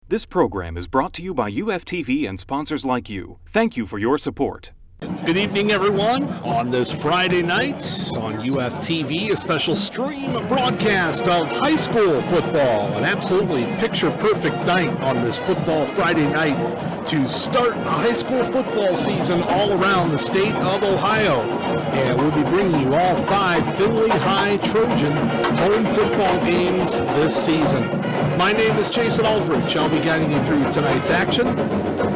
This program is brought to you by UFTV and sponsors like you. Thank you for your support. Good evening, everyone. On this Friday night on UFTV, a special stream broadcast of high school football. An absolutely picture-perfect night on this football Friday night to start the high school football season all around the state of Ohio. And we'll be bringing you all 5 Findlay High Trojan home football games this season. My name is Jason Aldrich. I'll be guiding you through tonight's action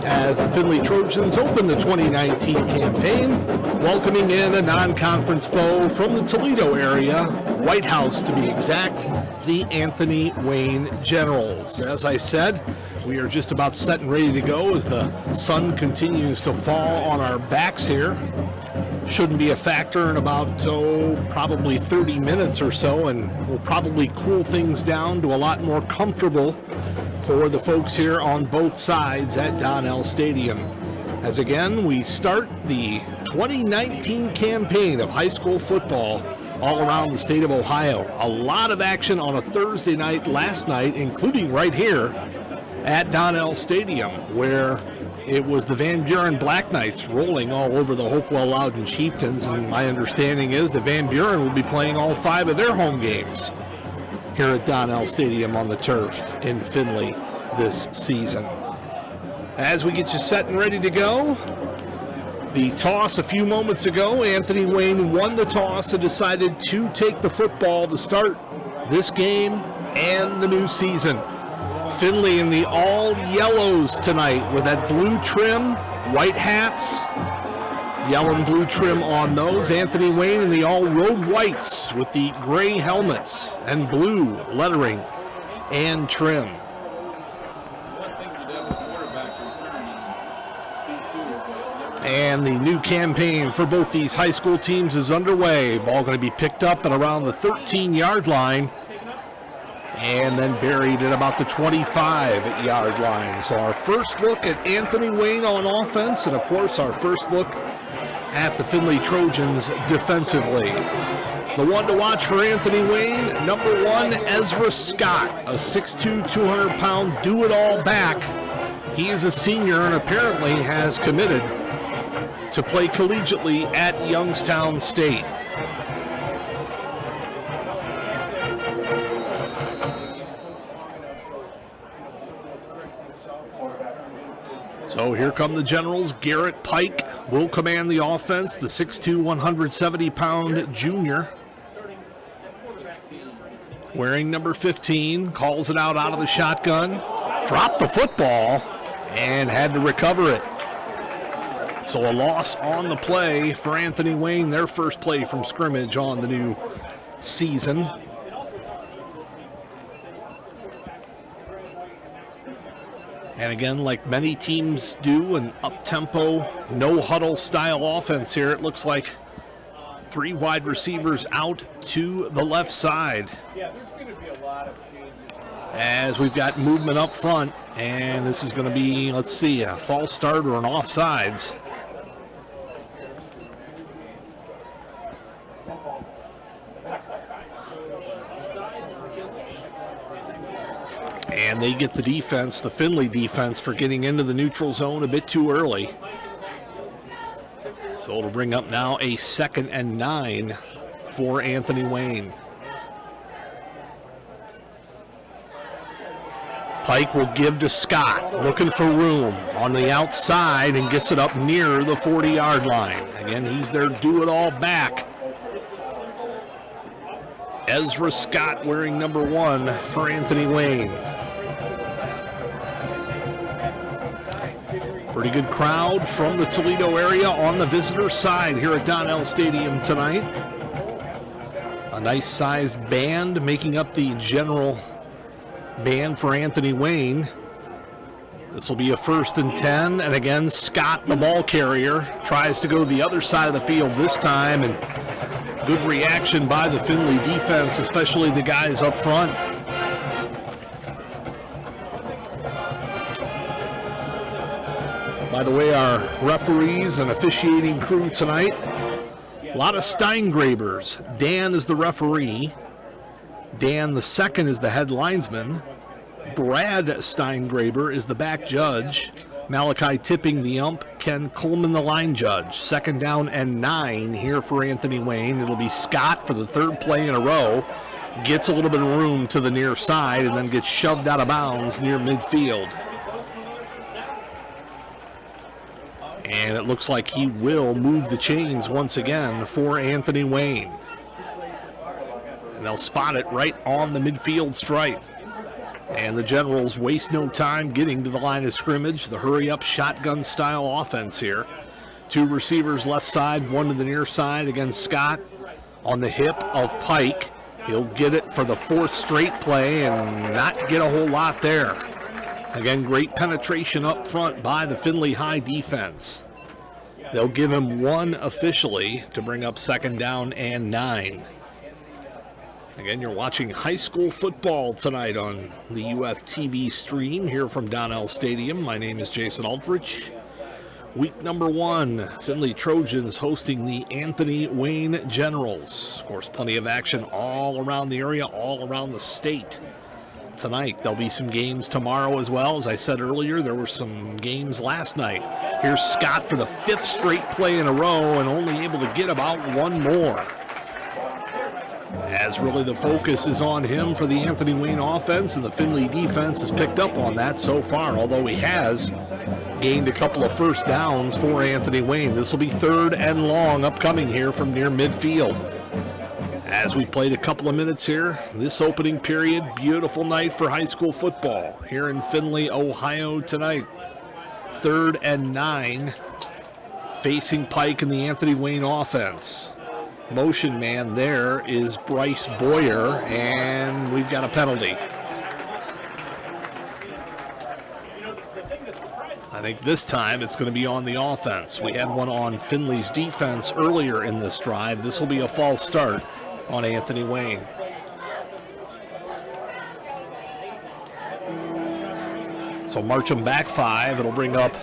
as the Findlay Trojans open the 2019 campaign, welcoming in a non-conference foe from the Toledo area, White House to be exact, the Anthony Wayne Generals. As I said, we are just about set and ready to go as the sun continues to fall on our backs here. Shouldn't be a factor in about, probably 30 minutes or so, and we'll probably cool things down to a lot more comfortable for the folks here on both sides at Donnell Stadium. As again, we start the 2019 campaign of high school football all around the state of Ohio. A lot of action on a Thursday night last night, including right here at Donnell Stadium, where it was the Van Buren Black Knights rolling all over the Hopewell Loudon Chieftains, and my understanding is that Van Buren will be playing all 5 of their home games here at Donnell Stadium on the turf in Findlay this season. As we get you set and ready to go, the toss a few moments ago, Anthony Wayne won the toss and decided to take the football to start this game and the new season. Findlay in the all yellows tonight with that blue trim, white hats, yellow and blue trim on those. Anthony Wayne in the all road whites with the gray helmets and blue lettering and trim. And the new campaign for both these high school teams is underway. Ball going to be picked up at around the 13-yard line and then buried at about the 25-yard line. So our first look at Anthony Wayne on offense, and of course our first look at the Findlay Trojans defensively. The one to watch for Anthony Wayne, number 1, Ezra Scott, a 6'2", 200-pound do-it-all back. He is a senior and apparently has committed to play collegiately at Youngstown State. So here come the Generals. Garrett Pike will command the offense, the 6'2", 170-pound junior. Wearing number 15, calls it out of the shotgun, dropped the football, and had to recover it. So a loss on the play for Anthony Wayne, their first play from scrimmage on the new season. And again, like many teams do, an up-tempo, no-huddle style offense here. It looks like 3 wide receivers out to the left side. Yeah, there's going to be a lot of changes. As we've got movement up front, and this is going to be, let's see, a false start or an offsides. And they get the defense, the Findlay defense, for getting into the neutral zone a bit too early. So it'll bring up now a 2nd and 9 for Anthony Wayne. Pike will give to Scott, looking for room on the outside, and gets it up near the 40-yard line. Again, he's their do-it-all back. Ezra Scott wearing number 1 for Anthony Wayne. Pretty good crowd from the Toledo area on the visitor side here at Donnell Stadium tonight. A nice-sized band making up the general band for Anthony Wayne. This will be a 1st and 10, and again, Scott, the ball carrier, tries to go the other side of the field this time, and good reaction by the Findlay defense, especially the guys up front. By the way, our referees and officiating crew tonight, a lot of Steingravers. Dan is the referee. Dan the second is the head linesman. Brad Steingraber is the back judge. Malachi Tipping the ump. Ken Coleman the line judge. 2nd down and 9 here for Anthony Wayne. It'll be Scott for the 3rd play in a row. Gets a little bit of room to the near side and then gets shoved out of bounds near midfield. And it looks like he will move the chains once again for Anthony Wayne. And they'll spot it right on the midfield stripe. And the Generals waste no time getting to the line of scrimmage. The hurry-up shotgun-style offense here. 2 receivers left side, 1 to the near side against Scott on the hip of Pike. He'll get it for the 4th straight play and not get a whole lot there. Again, great penetration up front by the Findlay High defense. They'll give him 1 officially to bring up 2nd down and 9. Again, you're watching high school football tonight on the UFTV stream here from Donnell Stadium. My name is Jason Aldrich. Week number 1, Findlay Trojans hosting the Anthony Wayne Generals. Of course, plenty of action all around the area, all around the state. Tonight, there'll be some games tomorrow as well. As I said earlier, there were some games last night. Here's Scott for the 5th straight play in a row and only able to get about 1 more. As really the focus is on him for the Anthony Wayne offense, and the Findlay defense has picked up on that so far, although he has gained a couple of 1st downs for Anthony Wayne. This will be 3rd and long upcoming here from near midfield. As we played a couple of minutes here, this opening period, beautiful night for high school football here in Findlay, Ohio tonight. 3rd and 9, facing Pike in the Anthony Wayne offense. Motion man there is Bryce Boyer, and we've got a penalty. I think this time it's going to be on the offense. We had one on Findlay's defense earlier in this drive. This will be a false start on Anthony Wayne. So march them back 5. It'll bring up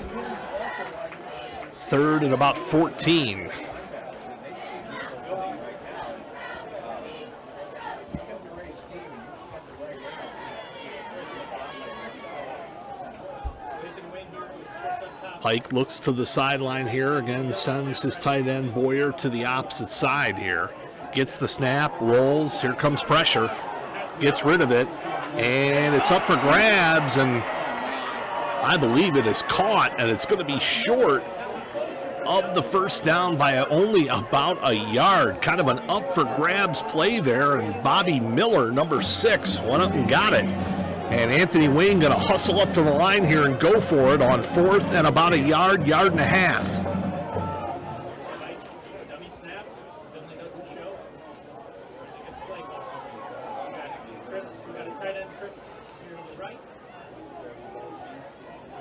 3rd and about 14. Pike looks to the sideline here. Again, sends his tight end Boyer to the opposite side here. Gets the snap, rolls. Here comes pressure. Gets rid of it. And it's up for grabs. And I believe it is caught. And it's going to be short of the 1st down by only about a yard. Kind of an up for grabs play there. And Bobby Miller, number 6, went up and got it. And Anthony Wayne going to hustle up to the line here and go for it on 4th and about a yard, yard and a half.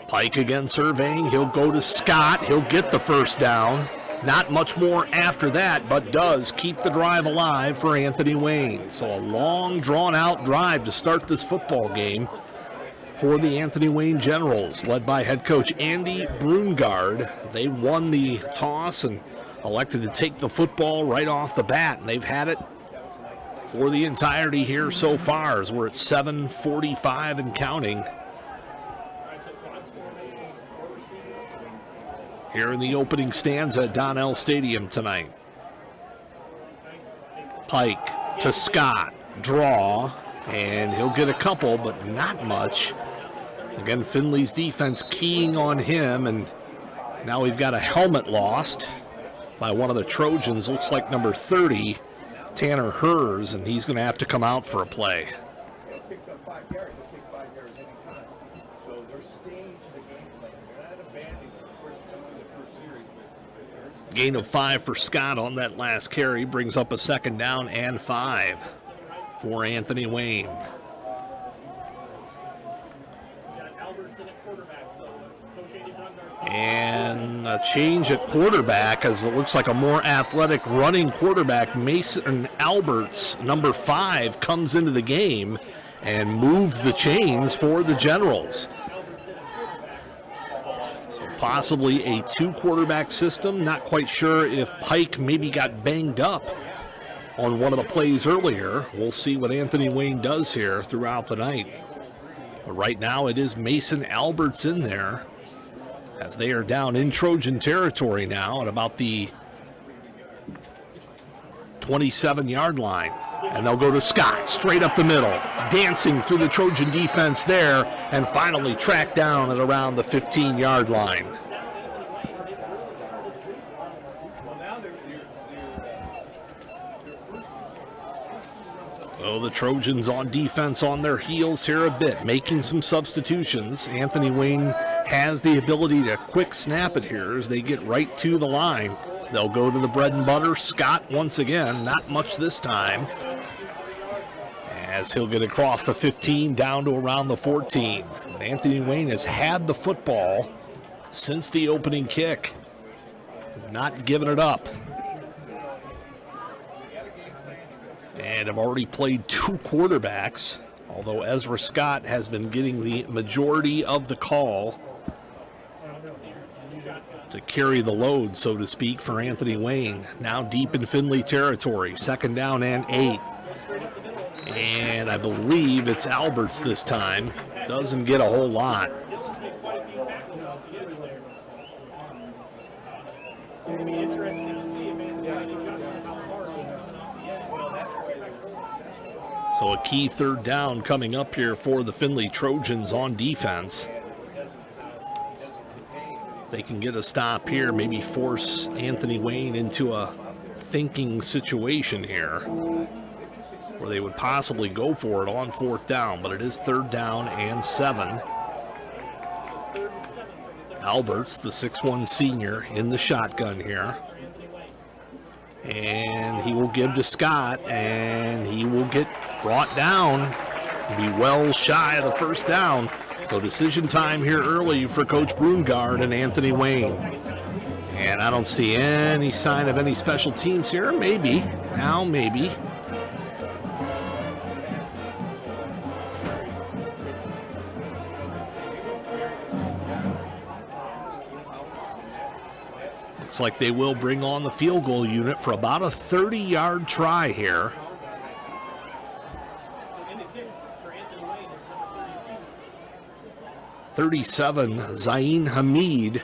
Pike again surveying. He'll go to Scott. He'll get the 1st down. Not much more after that, but does keep the drive alive for Anthony Wayne. So a long, drawn-out drive to start this football game for the Anthony Wayne Generals, led by head coach Andy Brungard. They won the toss and elected to take the football right off the bat, and they've had it for the entirety here so far, as we're at 7:45 and counting. Here in the opening stanza at Donnell Stadium tonight. Pike to Scott, draw, and he'll get a couple, but not much. Again, Findlay's defense keying on him, and now we've got a helmet lost by one of the Trojans. Looks like number 30, Tanner Hers, and he's going to have to come out for a play. Gain of 5 for Scott on that last carry brings up a 2nd down and 5 for Anthony Wayne. And a change at quarterback, as it looks like a more athletic running quarterback, Mason Alberts, number 5, comes into the game and moves the chains for the Generals. Possibly a 2-quarterback system. Not quite sure if Pike maybe got banged up on one of the plays earlier. We'll see what Anthony Wayne does here throughout the night. But right now it is Mason Alberts in there, as they are down in Trojan territory now at about the 27-yard line. And they'll go to Scott, straight up the middle, dancing through the Trojan defense there, and finally tracked down at around the 15-yard line. Oh, the Trojans on defense on their heels here a bit, making some substitutions. Anthony Wayne has the ability to quick snap it here as they get right to the line. They'll go to the bread and butter. Scott once again, not much this time, as he'll get across the 15 down to around the 14. But Anthony Wayne has had the football since the opening kick, not giving it up. And have already played 2 quarterbacks, although Ezra Scott has been getting the majority of the call to carry the load, so to speak, for Anthony Wayne. Now deep in Findlay territory, 2nd down and 8. And I believe it's Alberts this time. Doesn't get a whole lot. So a key 3rd down coming up here for the Findlay Trojans on defense. They can get a stop here, maybe force Anthony Wayne into a thinking situation here, where they would possibly go for it on 4th down, but it is 3rd down and 7. Alberts, the 6'1 senior, in the shotgun here. And he will give to Scott, and he will get brought down, be well shy of the 1st down. So decision time here early for Coach Brungard and Anthony Wayne. And I don't see any sign of any special teams here. Maybe. Now maybe. Looks like they will bring on the field goal unit for about a 30-yard try here. .37, Zain Hamid,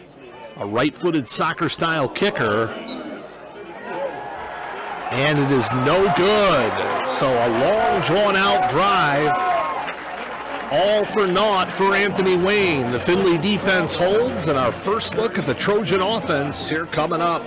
a right-footed soccer-style kicker. And it is no good. So a long, drawn-out drive, all for naught for Anthony Wayne. The Findlay defense holds, and our first look at the Trojan offense here coming up.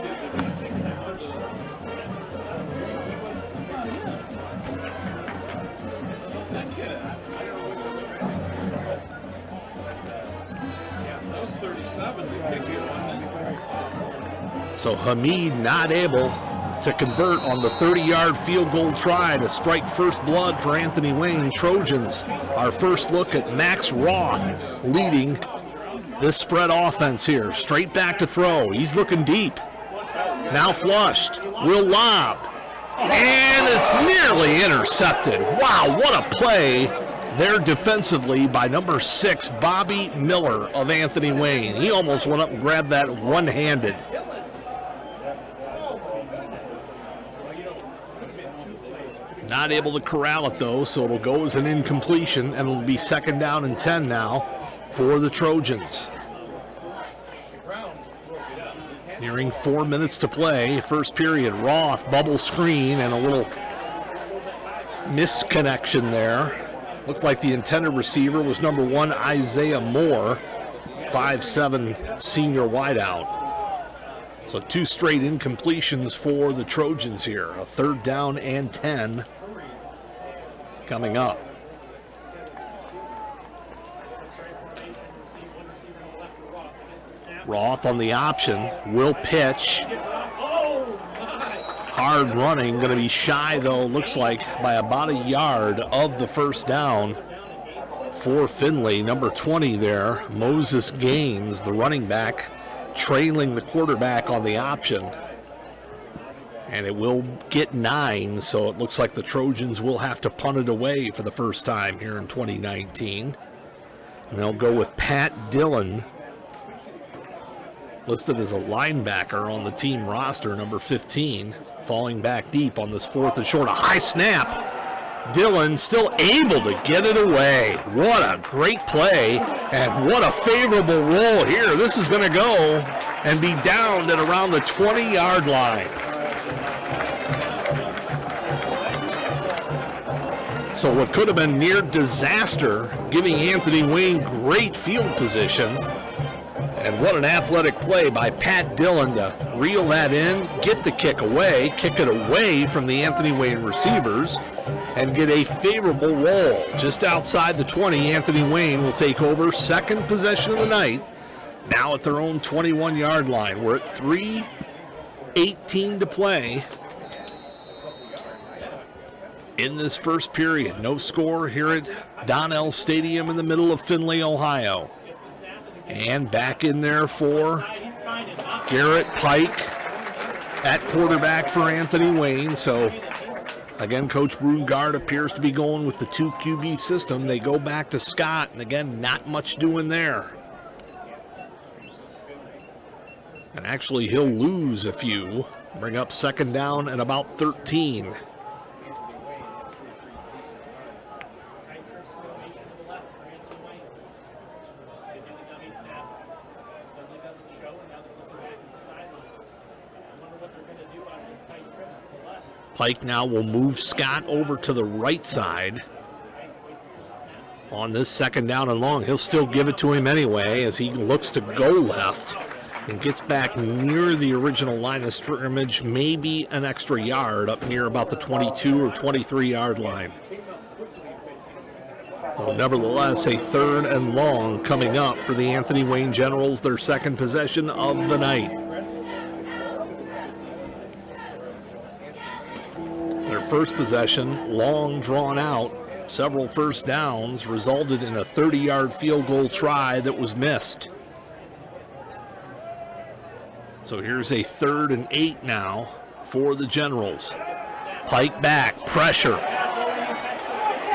So Hamid not able to convert on the 30-yard field goal try to strike first blood for Anthony Wayne. Trojans, our first look at Max Roth leading this spread offense here. Straight back to throw. He's looking deep. Now flushed. Will lob. And it's nearly intercepted. Wow, what a play there defensively by number 6, Bobby Miller of Anthony Wayne. He almost went up and grabbed that one-handed. Not able to corral it, though, so it'll go as an incompletion, and it'll be 2nd down and 10 now for the Trojans. Nearing 4 minutes to play. First period, Roth, bubble screen, and a little misconnection there. Looks like the intended receiver was number 1, Isaiah Moore, 5'7 senior wideout. So 2 straight incompletions for the Trojans here. A 3rd down and 10 coming up. Roth on the option, will pitch. Hard running, going to be shy though, looks like by about a yard of the 1st down for Findlay. Number 20 there, Moses Gaines, the running back, trailing the quarterback on the option. And it will get 9, so it looks like the Trojans will have to punt it away for the first time here in 2019. And they'll go with Pat Dillon, listed as a linebacker on the team roster, number 15, falling back deep on this 4th and short. A high snap, Dillon still able to get it away. What a great play, and what a favorable roll here. This is going to go and be downed at around the 20-yard line. So what could have been near disaster, giving Anthony Wayne great field position. And what an athletic play by Pat Dillon to reel that in, get the kick it away from the Anthony Wayne receivers, and get a favorable roll. Just outside the 20, Anthony Wayne will take over, second possession of the night, now at their own 21-yard line. We're at 3:18 to play in this first period. No score here at Donnell Stadium in the middle of Findlay, Ohio. And back in there for Garrett Pike at quarterback for Anthony Wayne. So, again, Coach Brungard appears to be going with the 2 QB system. They go back to Scott, and again, not much doing there. And actually, he'll lose a few. Bring up second down at about 13. Pike now will move Scott over to the right side on this second down and long. He'll still give it to him anyway as he looks to go left and gets back near the original line of scrimmage, maybe an extra yard up near about the 22 or 23-yard line. So nevertheless, a third and long coming up for the Anthony Wayne Generals, their second possession of the night. First possession, long drawn out, several first downs, resulted in a 30-yard field goal try that was missed. So here's a 3rd and 8 now for the Generals. Pike back, pressure,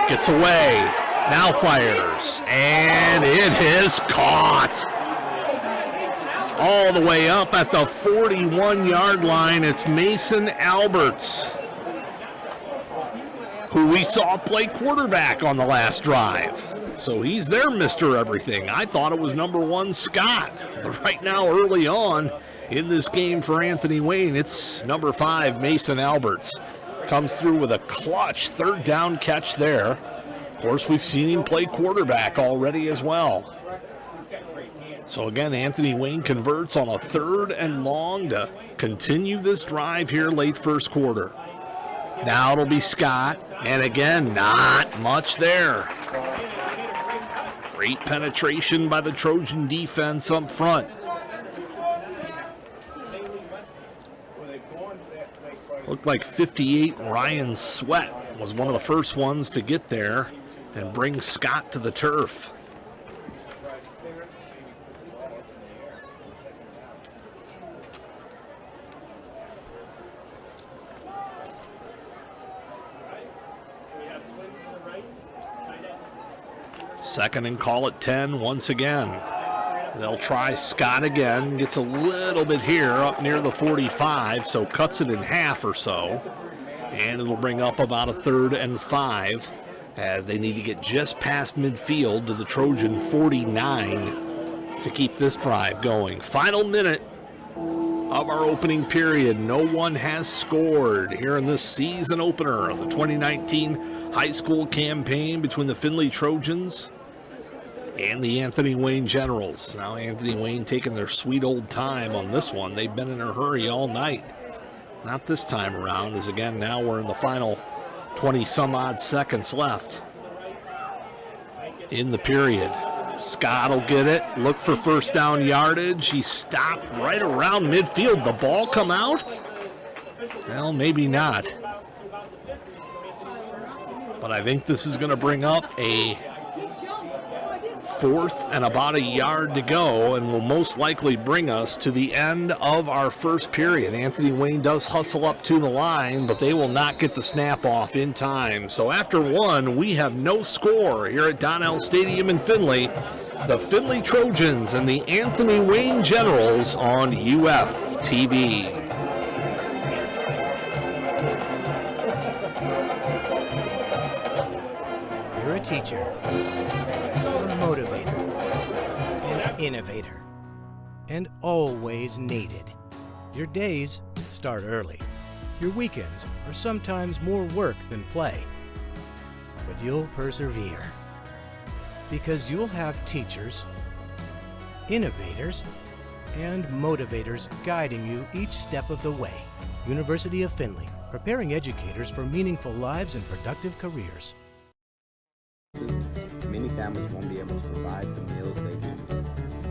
gets away, now fires, and it is caught. All the way up at the 41-yard line, it's Mason Alberts, who we saw play quarterback on the last drive. So he's their Mr. Everything. I thought it was number 1 Scott. But right now, early on in this game for Anthony Wayne, it's number 5 Mason Alberts. Comes through with a clutch third down catch there. Of course, we've seen him play quarterback already as well. So again, Anthony Wayne converts on a 3rd and long to continue this drive here late first quarter. Now it'll be Scott, and again, not much there. Great penetration by the Trojan defense up front. Looked like 58 Ryan Sweat was one of the first ones to get there and bring Scott to the turf. Second and call it 10 once again. They'll try Scott again. Gets a little bit here up near the 45, so cuts it in half or so. And it'll bring up about a 3rd and 5 as they need to get just past midfield to the Trojan 49 to keep this drive going. Final minute of our opening period. No one has scored here in this season opener of the 2019 high school campaign between the Findlay Trojans and the Anthony Wayne Generals. Now Anthony Wayne taking their sweet old time on this one. They've been in a hurry all night. Not this time around, as again now we're in the final 20 some odd seconds left in the period. Scott will get it, look for first down yardage. He stopped right around midfield. The ball come out? Well, maybe not. But I think this is going to bring up a 4th and about a yard to go, and will most likely bring us to the end of our first period. Anthony Wayne does hustle up to the line, but they will not get the snap off in time. So after one, we have no score here at Donnell Stadium in Findlay. The Findlay Trojans and the Anthony Wayne Generals on UF TV. teacher, a motivator, an innovator, and always needed. Your days start early. Your weekends are sometimes more work than play. But you'll persevere because you'll have teachers, innovators, and motivators guiding you each step of the way. University of Findlay, preparing educators for meaningful lives and productive careers. Many families won't be able to provide the meals they need.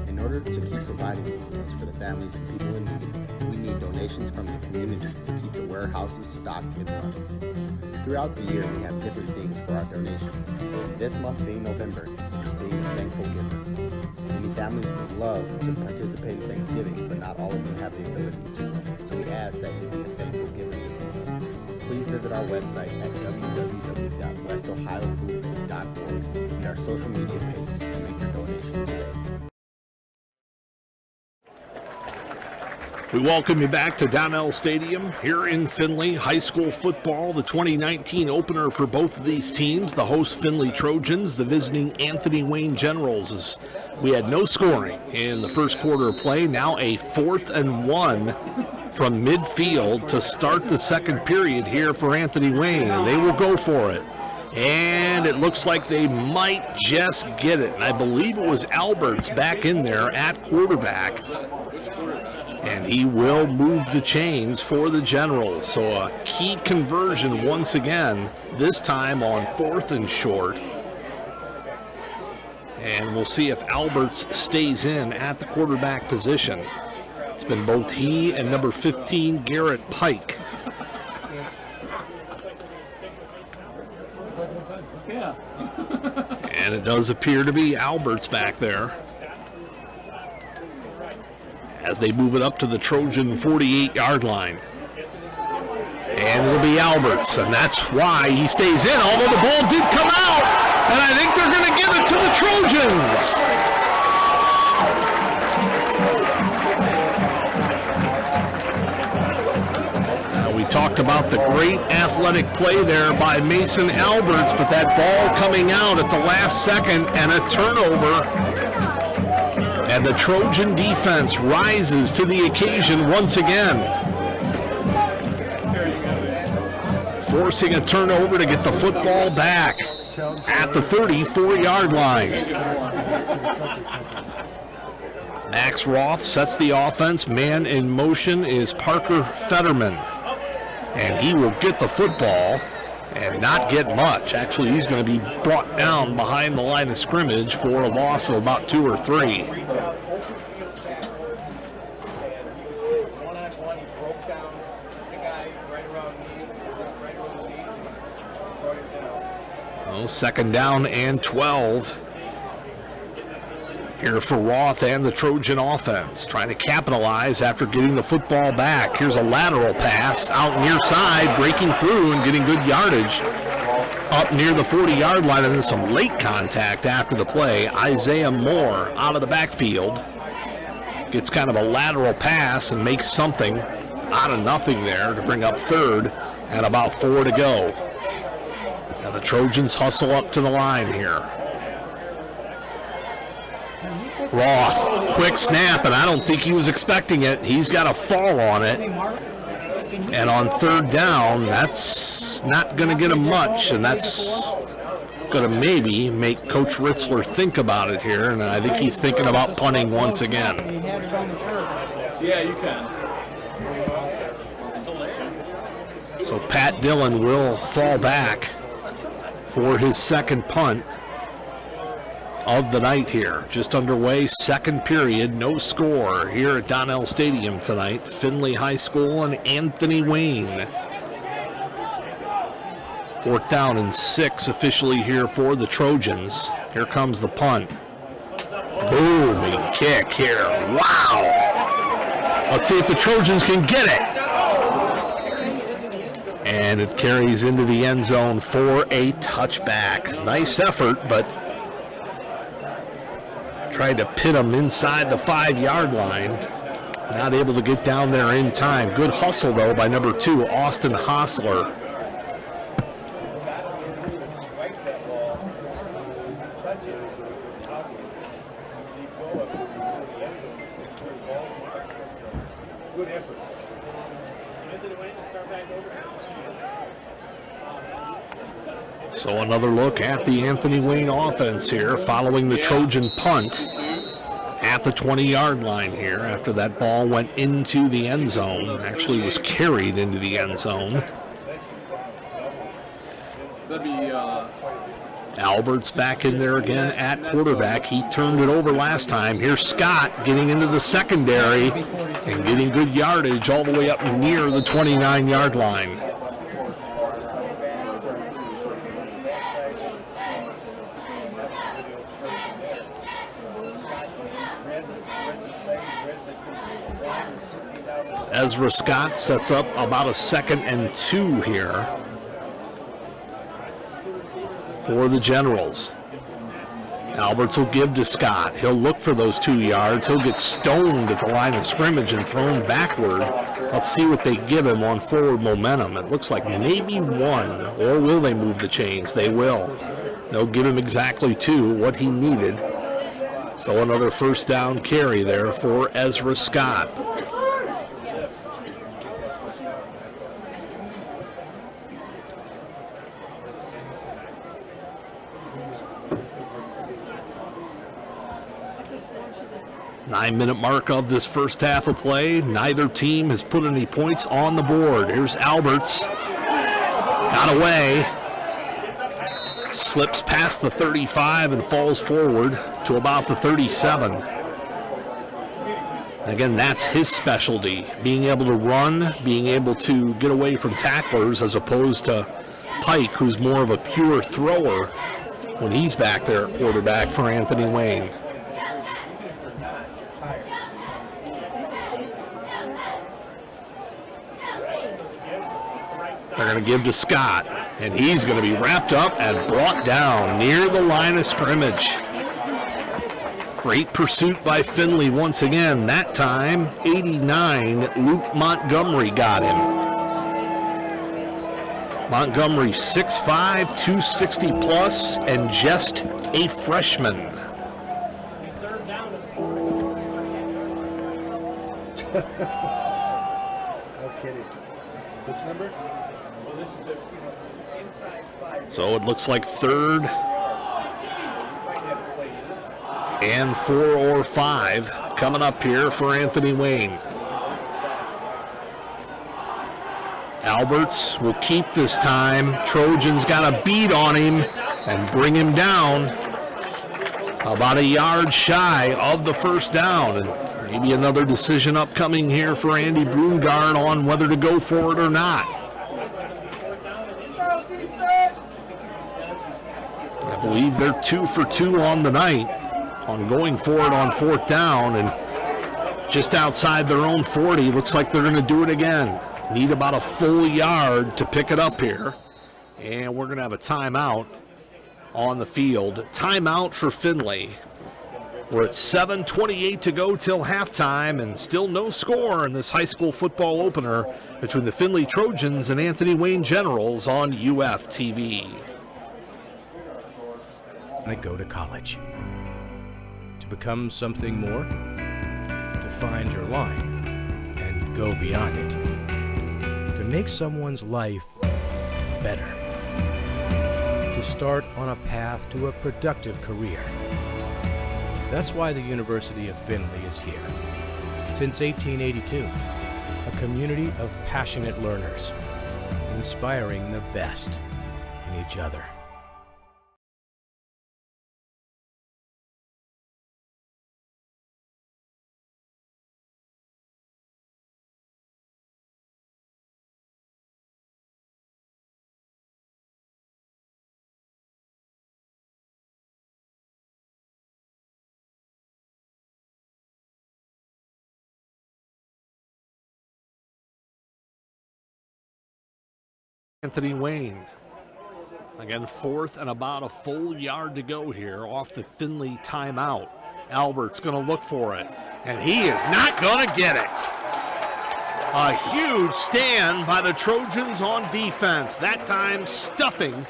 In order to keep providing these things for the families and people in need, we need donations from the community to keep the warehouses stocked and running. Throughout the year, we have different themes for our donation. This month being November, is being a thankful giver. Many families would love to participate in Thanksgiving, but not all of them have the ability to. So we ask that you be a thankful giver this month. Please visit our website at www.westohiofoodbank.org and our social media pages to make your donation today. We welcome you back to Donnell Stadium here in Findlay. High school football, the 2019 opener for both of these teams. The host Findlay Trojans, the visiting Anthony Wayne Generals. As we had no scoring in the first quarter of play. Now a 4th and 1 from midfield to start the second period here for Anthony Wayne. And they will go for it. And it looks like they might just get it. And I believe it was Alberts back in there at quarterback. And he will move the chains for the Generals. So a key conversion once again, this time on 4th and short. And we'll see if Alberts stays in at the quarterback position. It's been both he and number 15, Garrett Pike. And it does appear to be Alberts back there, as they move it up to the Trojan 48-yard line. And it'll be Alberts, and that's why he stays in, although the ball did come out, and I think they're going to give it to the Trojans. Now, we talked about the great athletic play there by Mason Alberts, but that ball coming out at the last second and a turnover. And the Trojan defense rises to the occasion once again, forcing a turnover to get the football back at the 34-yard line. Max Roth sets the offense. Man in motion is Parker Fetterman, and he will get the football and not get much. Actually, he's going to be brought down behind the line of scrimmage for a loss of about 2 or 3. Well, 2nd down and 12 here for Roth and the Trojan offense, trying to capitalize after getting the football back. Here's a lateral pass out near side, breaking through and getting good yardage up near the 40-yard line, and then some late contact after the play. Isaiah Moore out of the backfield gets kind of a lateral pass and makes something out of nothing there to bring up 3rd and about 4 to go. Now the Trojans hustle up to the line here. Roth, quick snap, and I don't think he was expecting it. He's got a fall on it. And on 3rd down, that's not going to get him much, and that's going to maybe make Coach Ritzler think about it here, and I think he's thinking about punting once again. Yeah, you can. So Pat Dillon will fall back for his 2nd punt of the night here. Just underway, 2nd period, no score here at Donnell Stadium tonight. Findlay High School and Anthony Wayne. 4th down and 6 officially here for the Trojans. Here comes the punt. Booming kick here. Wow! Let's see if the Trojans can get it. And it carries into the end zone for a touchback. Nice effort, but tried to pit him inside the 5-yard line. Not able to get down there in time. Good hustle, though, by number 2, Austin Hostler. Good effort. So another look at the Anthony Wayne offense here following the Trojan punt at the 20-yard line here after that ball went into the end zone. Actually was carried into the end zone. That'd be Albert's back in there again at quarterback. He turned it over last time. Here's Scott getting into the secondary and getting good yardage all the way up near the 29-yard line. Ezra Scott sets up about a 2nd and 2 here for the Generals. Alberts will give to Scott. He'll look for those 2 yards. He'll get stoned at the line of scrimmage and thrown backward. Let's see what they give him on forward momentum. It looks like maybe 1, or will they move the chains? They will. They'll give him exactly 2, what he needed. So another first down carry there for Ezra Scott. Nine-minute mark of this first half of play. Neither team has put any points on the board. Here's Alberts. Got away. Slips past the 35 and falls forward to about the 37. And again, that's his specialty. Being able to run, being able to get away from tacklers as opposed to Pike, who's more of a pure thrower when he's back there at quarterback for Anthony Wayne. They're going to give to Scott, and he's going to be wrapped up and brought down near the line of scrimmage. Great pursuit by Findlay once again. That time, 89, Luke Montgomery got him. Montgomery 6'5", 260 plus, and just a freshman. No kidding. Which number? So it looks like 3rd and 4 or 5 coming up here for Anthony Wayne. Alberts will keep this time. Trojans got a beat on him and bring him down about a yard shy of the first down. And maybe another decision upcoming here for Andy Brungard on whether to go for it or not. I believe they're 2 for 2 on the night on going for it on 4th down, and just outside their own 40. Looks like they're going to do it again. Need about a full yard to pick it up here, and we're going to have a timeout on the field. Timeout for Findlay. We're at 7:28 to go till halftime, and still no score in this high school football opener between the Findlay Trojans and Anthony Wayne Generals on UFTV. I go to college. To become something more, to find your line and go beyond it, to make someone's life better, to start on a path to a productive career. That's why the University of Findlay is here. Since 1882, a community of passionate learners, inspiring the best in each other. Anthony Wayne. Again, 4th and about a full yard to go here off the Findlay timeout. Albert's going to look for it, and he is not going to get it. A huge stand by the Trojans on defense, that time stuffing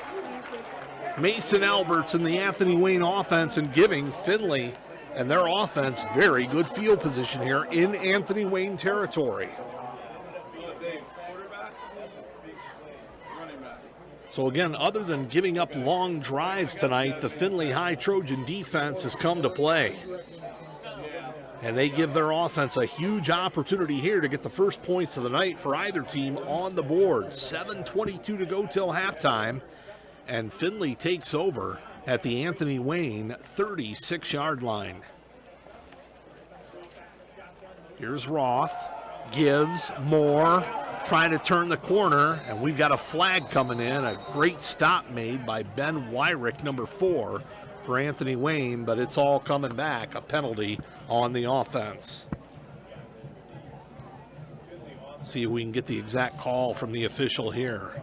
Mason Alberts in the Anthony Wayne offense and giving Findlay and their offense, very good field position here in Anthony Wayne territory. So again, other than giving up long drives tonight, the Findlay High Trojan defense has come to play. And they give their offense a huge opportunity here to get the first points of the night for either team on the board. 7:22 to go till halftime, and Findlay takes over at the Anthony Wayne 36-yard line. Here's Roth, gives more, trying to turn the corner, and we've got a flag coming in. A great stop made by Ben Wyrick, number 4, for Anthony Wayne, but it's all coming back, a penalty on the offense. See if we can get the exact call from the official here.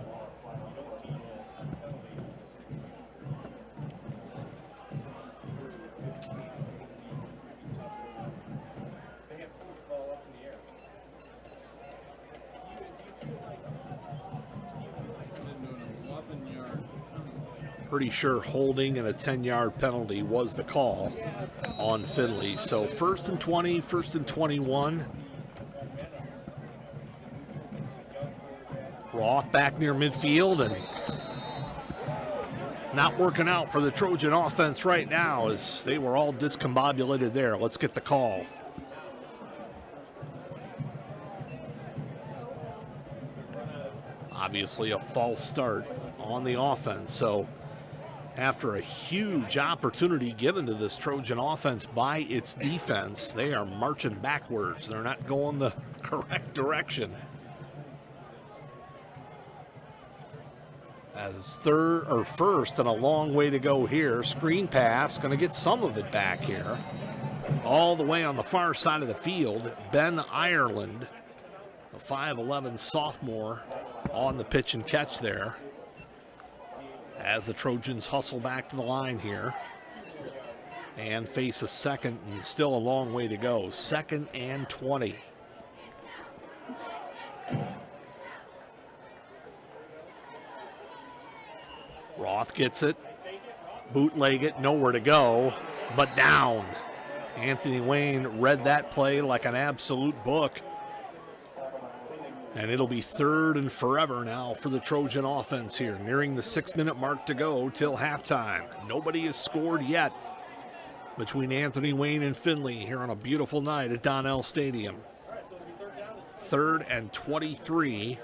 Pretty sure holding and a 10-yard penalty was the call on Findlay. So 1st and 20, 1st and 21. Roth back near midfield, and not working out for the Trojan offense right now as they were all discombobulated there. Let's get the call. Obviously a false start on the offense. So after a huge opportunity given to this Trojan offense by its defense, they are marching backwards. They're not going the correct direction. As it's first and a long way to go here. Screen pass, going to get some of it back here. All the way on the far side of the field, Ben Ireland, a 5'11 sophomore, on the pitch and catch there. As the Trojans hustle back to the line here and face a second and still a long way to go. 2nd and 20. Roth gets it, bootleg it, nowhere to go, but down. Anthony Wayne read that play like an absolute book. And it'll be 3rd and forever now for the Trojan offense here, nearing the 6-minute mark to go till halftime. Nobody has scored yet between Anthony Wayne and Findlay here on a beautiful night at Donnell Stadium. 3rd and 23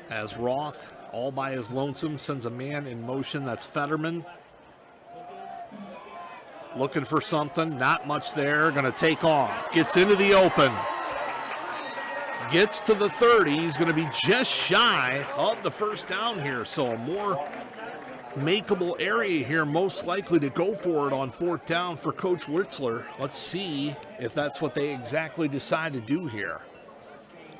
as Roth, all by his lonesome, sends a man in motion. That's Fetterman. Looking for something, not much there, gonna take off. Gets into the open. Gets to the 30, he's going to be just shy of the first down here. So a more makeable area here, most likely to go for it on 4th down for Coach Witzler. Let's see if that's what they exactly decide to do here.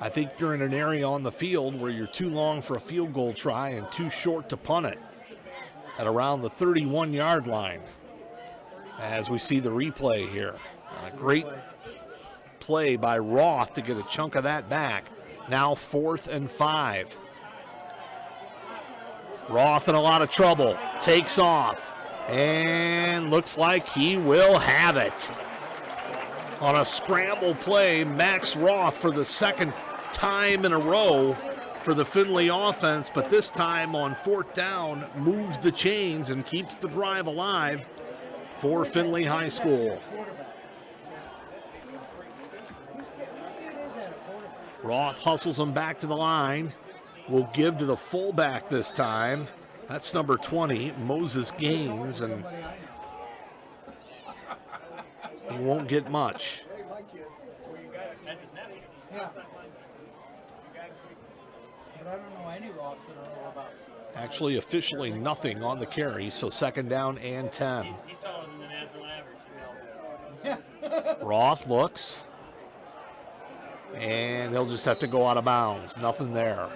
I think you're in an area on the field where you're too long for a field goal try and too short to punt it at around the 31-yard line. As we see the replay here. A great play by Roth to get a chunk of that back. Now 4th and 5. Roth in a lot of trouble. Takes off. And looks like he will have it. On a scramble play, Max Roth for the 2nd time in a row for the Findlay offense, but this time on 4th down moves the chains and keeps the drive alive for Findlay High School. Roth hustles him back to the line. Will give to the fullback this time. That's number 20, Moses Gaines, and he won't get much. Actually, officially nothing on the carry, so 2nd down and 10. Roth looks. And they'll just have to go out of bounds. Nothing there.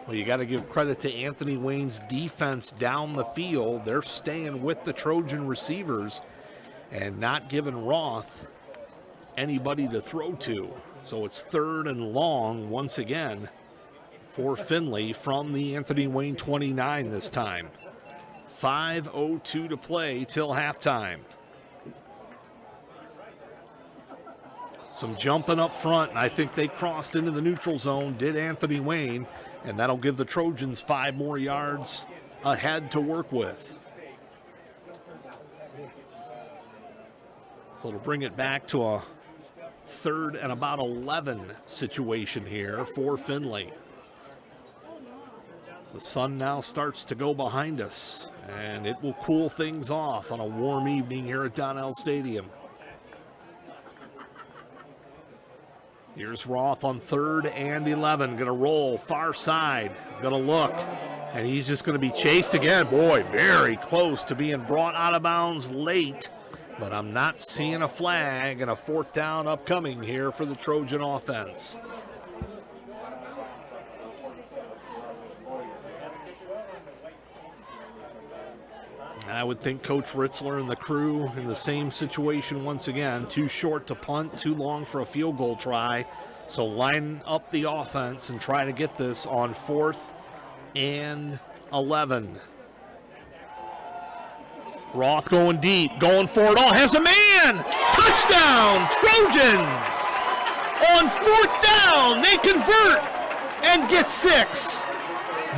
Well, you got to give credit to Anthony Wayne's defense down the field. They're staying with the Trojan receivers and not giving Roth anybody to throw to. So it's 3rd and long once again for Findlay from the Anthony Wayne 29 this time. 5:02 to play till halftime. Some jumping up front, and I think they crossed into the neutral zone, did Anthony Wayne, and that'll give the Trojans 5 more yards ahead to work with. So it'll bring it back to a 3rd and about 11 situation here for Findlay. The sun now starts to go behind us, and it will cool things off on a warm evening here at Donnell Stadium. Here's Roth on 3rd and 11. Going to roll far side. Going to look. And he's just going to be chased again. Boy, very close to being brought out of bounds late. But I'm not seeing a flag, and a 4th down upcoming here for the Trojan offense. I would think Coach Ritzler and the crew in the same situation once again. Too short to punt, too long for a field goal try. So line up the offense and try to get this on 4th and 11. Roth going deep, going for it all, has a man! Touchdown, Trojans! On 4th down, they convert and get 6.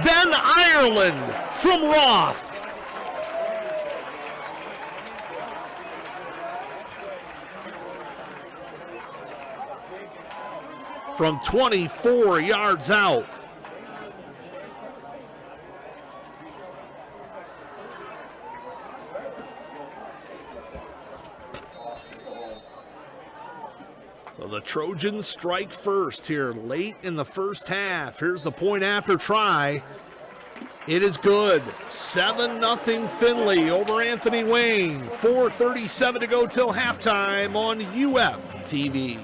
Ben Ireland from Roth. From 24 yards out. So the Trojans strike first here late in the first half. Here's the point after try. It is good. 7-0 Findlay over Anthony Wayne. 4:37 to go till halftime on UF TV.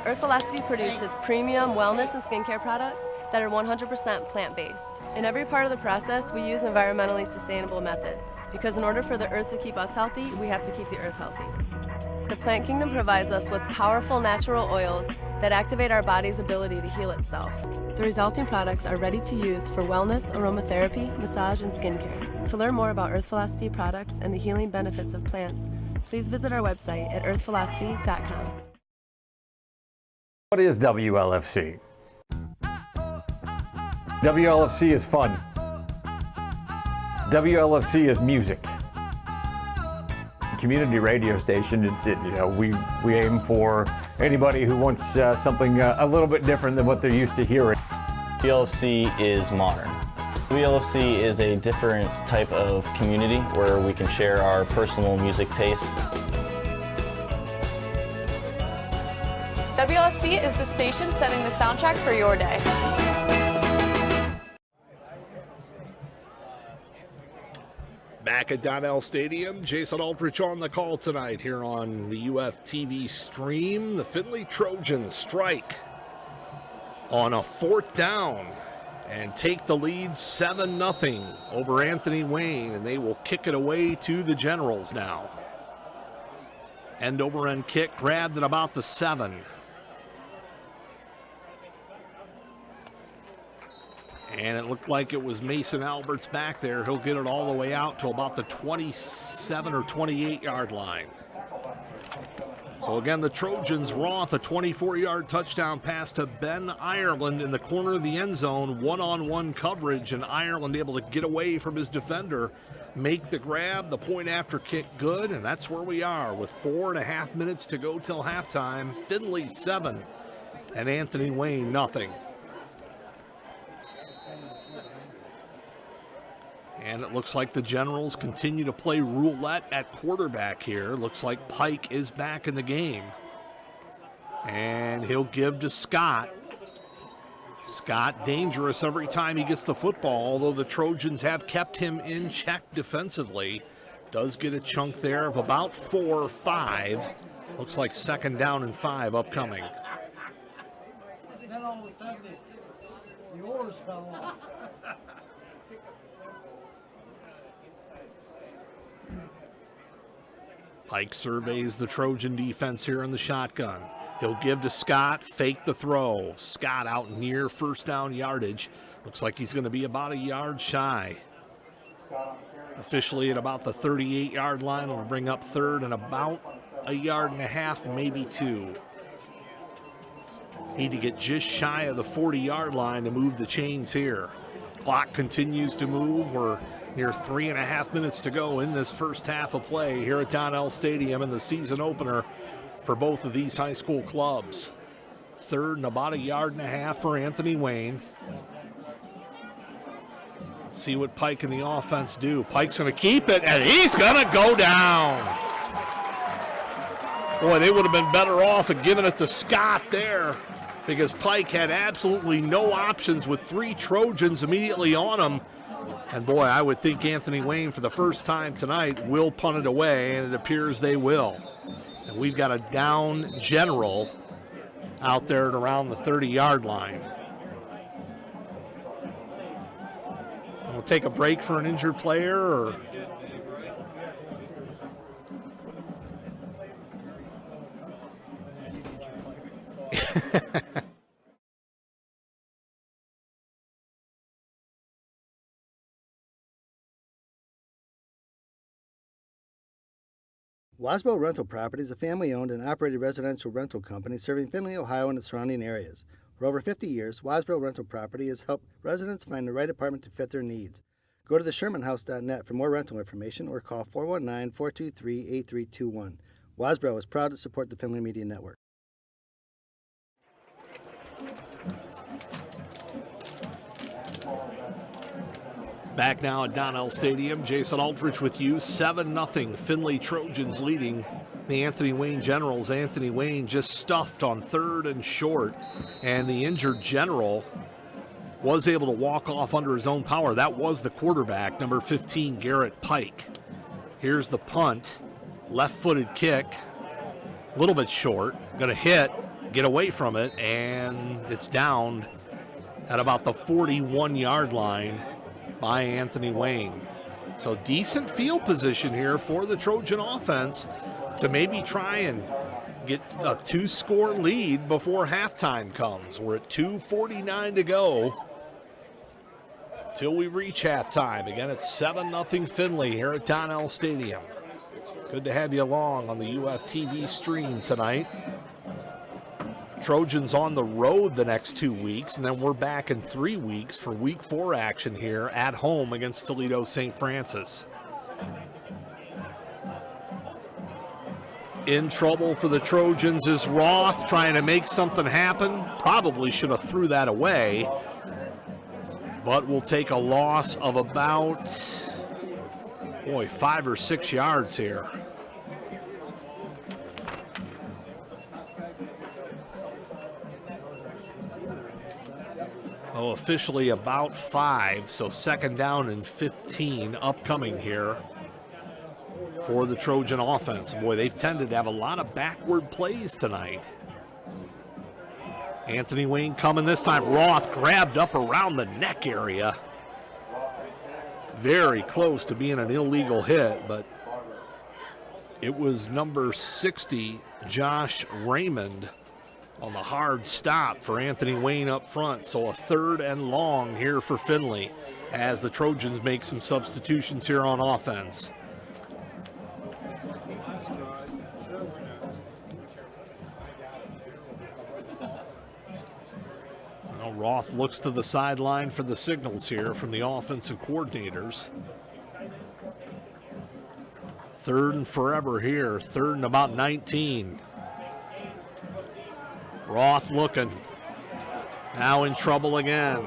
Earth Velocity produces premium wellness and skincare products that are 100% plant-based. In every part of the process, we use environmentally sustainable methods, because in order for the earth to keep us healthy, we have to keep the earth healthy. The plant kingdom provides us with powerful natural oils that activate our body's ability to heal itself. The resulting products are ready to use for wellness, aromatherapy, massage, and skincare. To learn more about Earth Velocity products and the healing benefits of plants, please visit our website at earthvelocity.com. What is WLFC? WLFC is fun. WLFC is music. Community radio station. We aim for anybody who wants something a little bit different than what they're used to hearing. WLFC is modern. WLFC is a different type of community where we can share our personal music taste. WLFC is the station setting the soundtrack for your day. Back at Donnell Stadium, Jason Aldrich on the call tonight here on the UF TV stream. The Findlay Trojans strike on a 4th down and take the lead 7-0 over Anthony Wayne, and they will kick it away to the Generals now. End over end kick grabbed at about the 7. And it looked like it was Mason Alberts back there. He'll get it all the way out to about the 27 or 28 yard line. So again, the Trojans, Roth, a 24-yard touchdown pass to Ben Ireland in the corner of the end zone. One-on-one coverage, and Ireland able to get away from his defender, make the grab, the point after kick good, and that's where we are with 4.5 minutes to go till halftime. Findlay 7 and Anthony Wayne nothing. And it looks like the Generals continue to play roulette at quarterback here. Looks like Pike is back in the game. And he'll give to Scott. Scott dangerous every time he gets the football, although the Trojans have kept him in check defensively. Does get a chunk there of about 4 or 5. Looks like 2nd down and 5 upcoming. Then all of a sudden the oars fell off. Pike surveys the Trojan defense here in the shotgun. He'll give to Scott, fake the throw. Scott out near 1st down yardage. Looks like he's going to be about a yard shy. Officially at about the 38-yard line. We'll bring up third and about a yard and a half, maybe 2. Need to get just shy of the 40-yard line to move the chains here. Clock continues to move. We're near 3.5 minutes to go in this first half of play here at Donnell Stadium in the season opener for both of these high school clubs. Third and about a yard and a half for Anthony Wayne. See what Pike and the offense do. Pike's going to keep it, and he's going to go down. Boy, they would have been better off at giving it to Scott there, because Pike had absolutely no options with 3 Trojans immediately on him. And boy, I would think Anthony Wayne, for the first time tonight, will punt it away, and it appears they will. And we've got a down general out there at around the 30-yard line. We'll take a break for an injured player, or Wasbro Rental Property is a family-owned and operated residential rental company serving Findlay, Ohio and the surrounding areas. For over 50 years, Wasbro Rental Property has helped residents find the right apartment to fit their needs. Go to theshermanhouse.net for more rental information or call 419-423-8321. Wasbro is proud to support the Findlay Media Network. back now at Donnell Stadium. Jason Aldrich with you. 7-0 Findlay Trojans leading the Anthony Wayne Generals. Anthony Wayne just stuffed on 3rd and short, and the injured general was able to walk off under his own power. That was the quarterback, number 15, Garrett Pike. Here's the punt. Left-footed kick. A little bit short. Going to hit, get away from it, and it's downed at about the 41-yard line by Anthony Wayne. So decent field position here for the Trojan offense to maybe try and get a 2-score lead before halftime comes. We're at 2:49 to go till we reach halftime. Again, it's 7-0 Findlay here at Donnell Stadium. Good to have you along on the UFTV stream tonight. Trojans on the road the next 2 weeks, and then we're back in 3 weeks for week 4 action here at home against Toledo St. Francis. In trouble for the Trojans is Roth, trying to make something happen. Probably should have threw that away, but will take a loss of about, 5 or 6 yards here. Officially about 5, so 2nd down and 15 upcoming here for the Trojan offense. Boy, they've tended to have a lot of backward plays tonight. Anthony Wayne coming this time. Roth grabbed up around the neck area. Very close to being an illegal hit, but it was number 60, Josh Raymond, on the hard stop for Anthony Wayne up front. So a 3rd and long here for Findlay as the Trojans make some substitutions here on offense. Now Roth looks to the sideline for the signals here from the offensive coordinators. 3rd and forever here, 3rd and about 19. Roth looking, now in trouble again,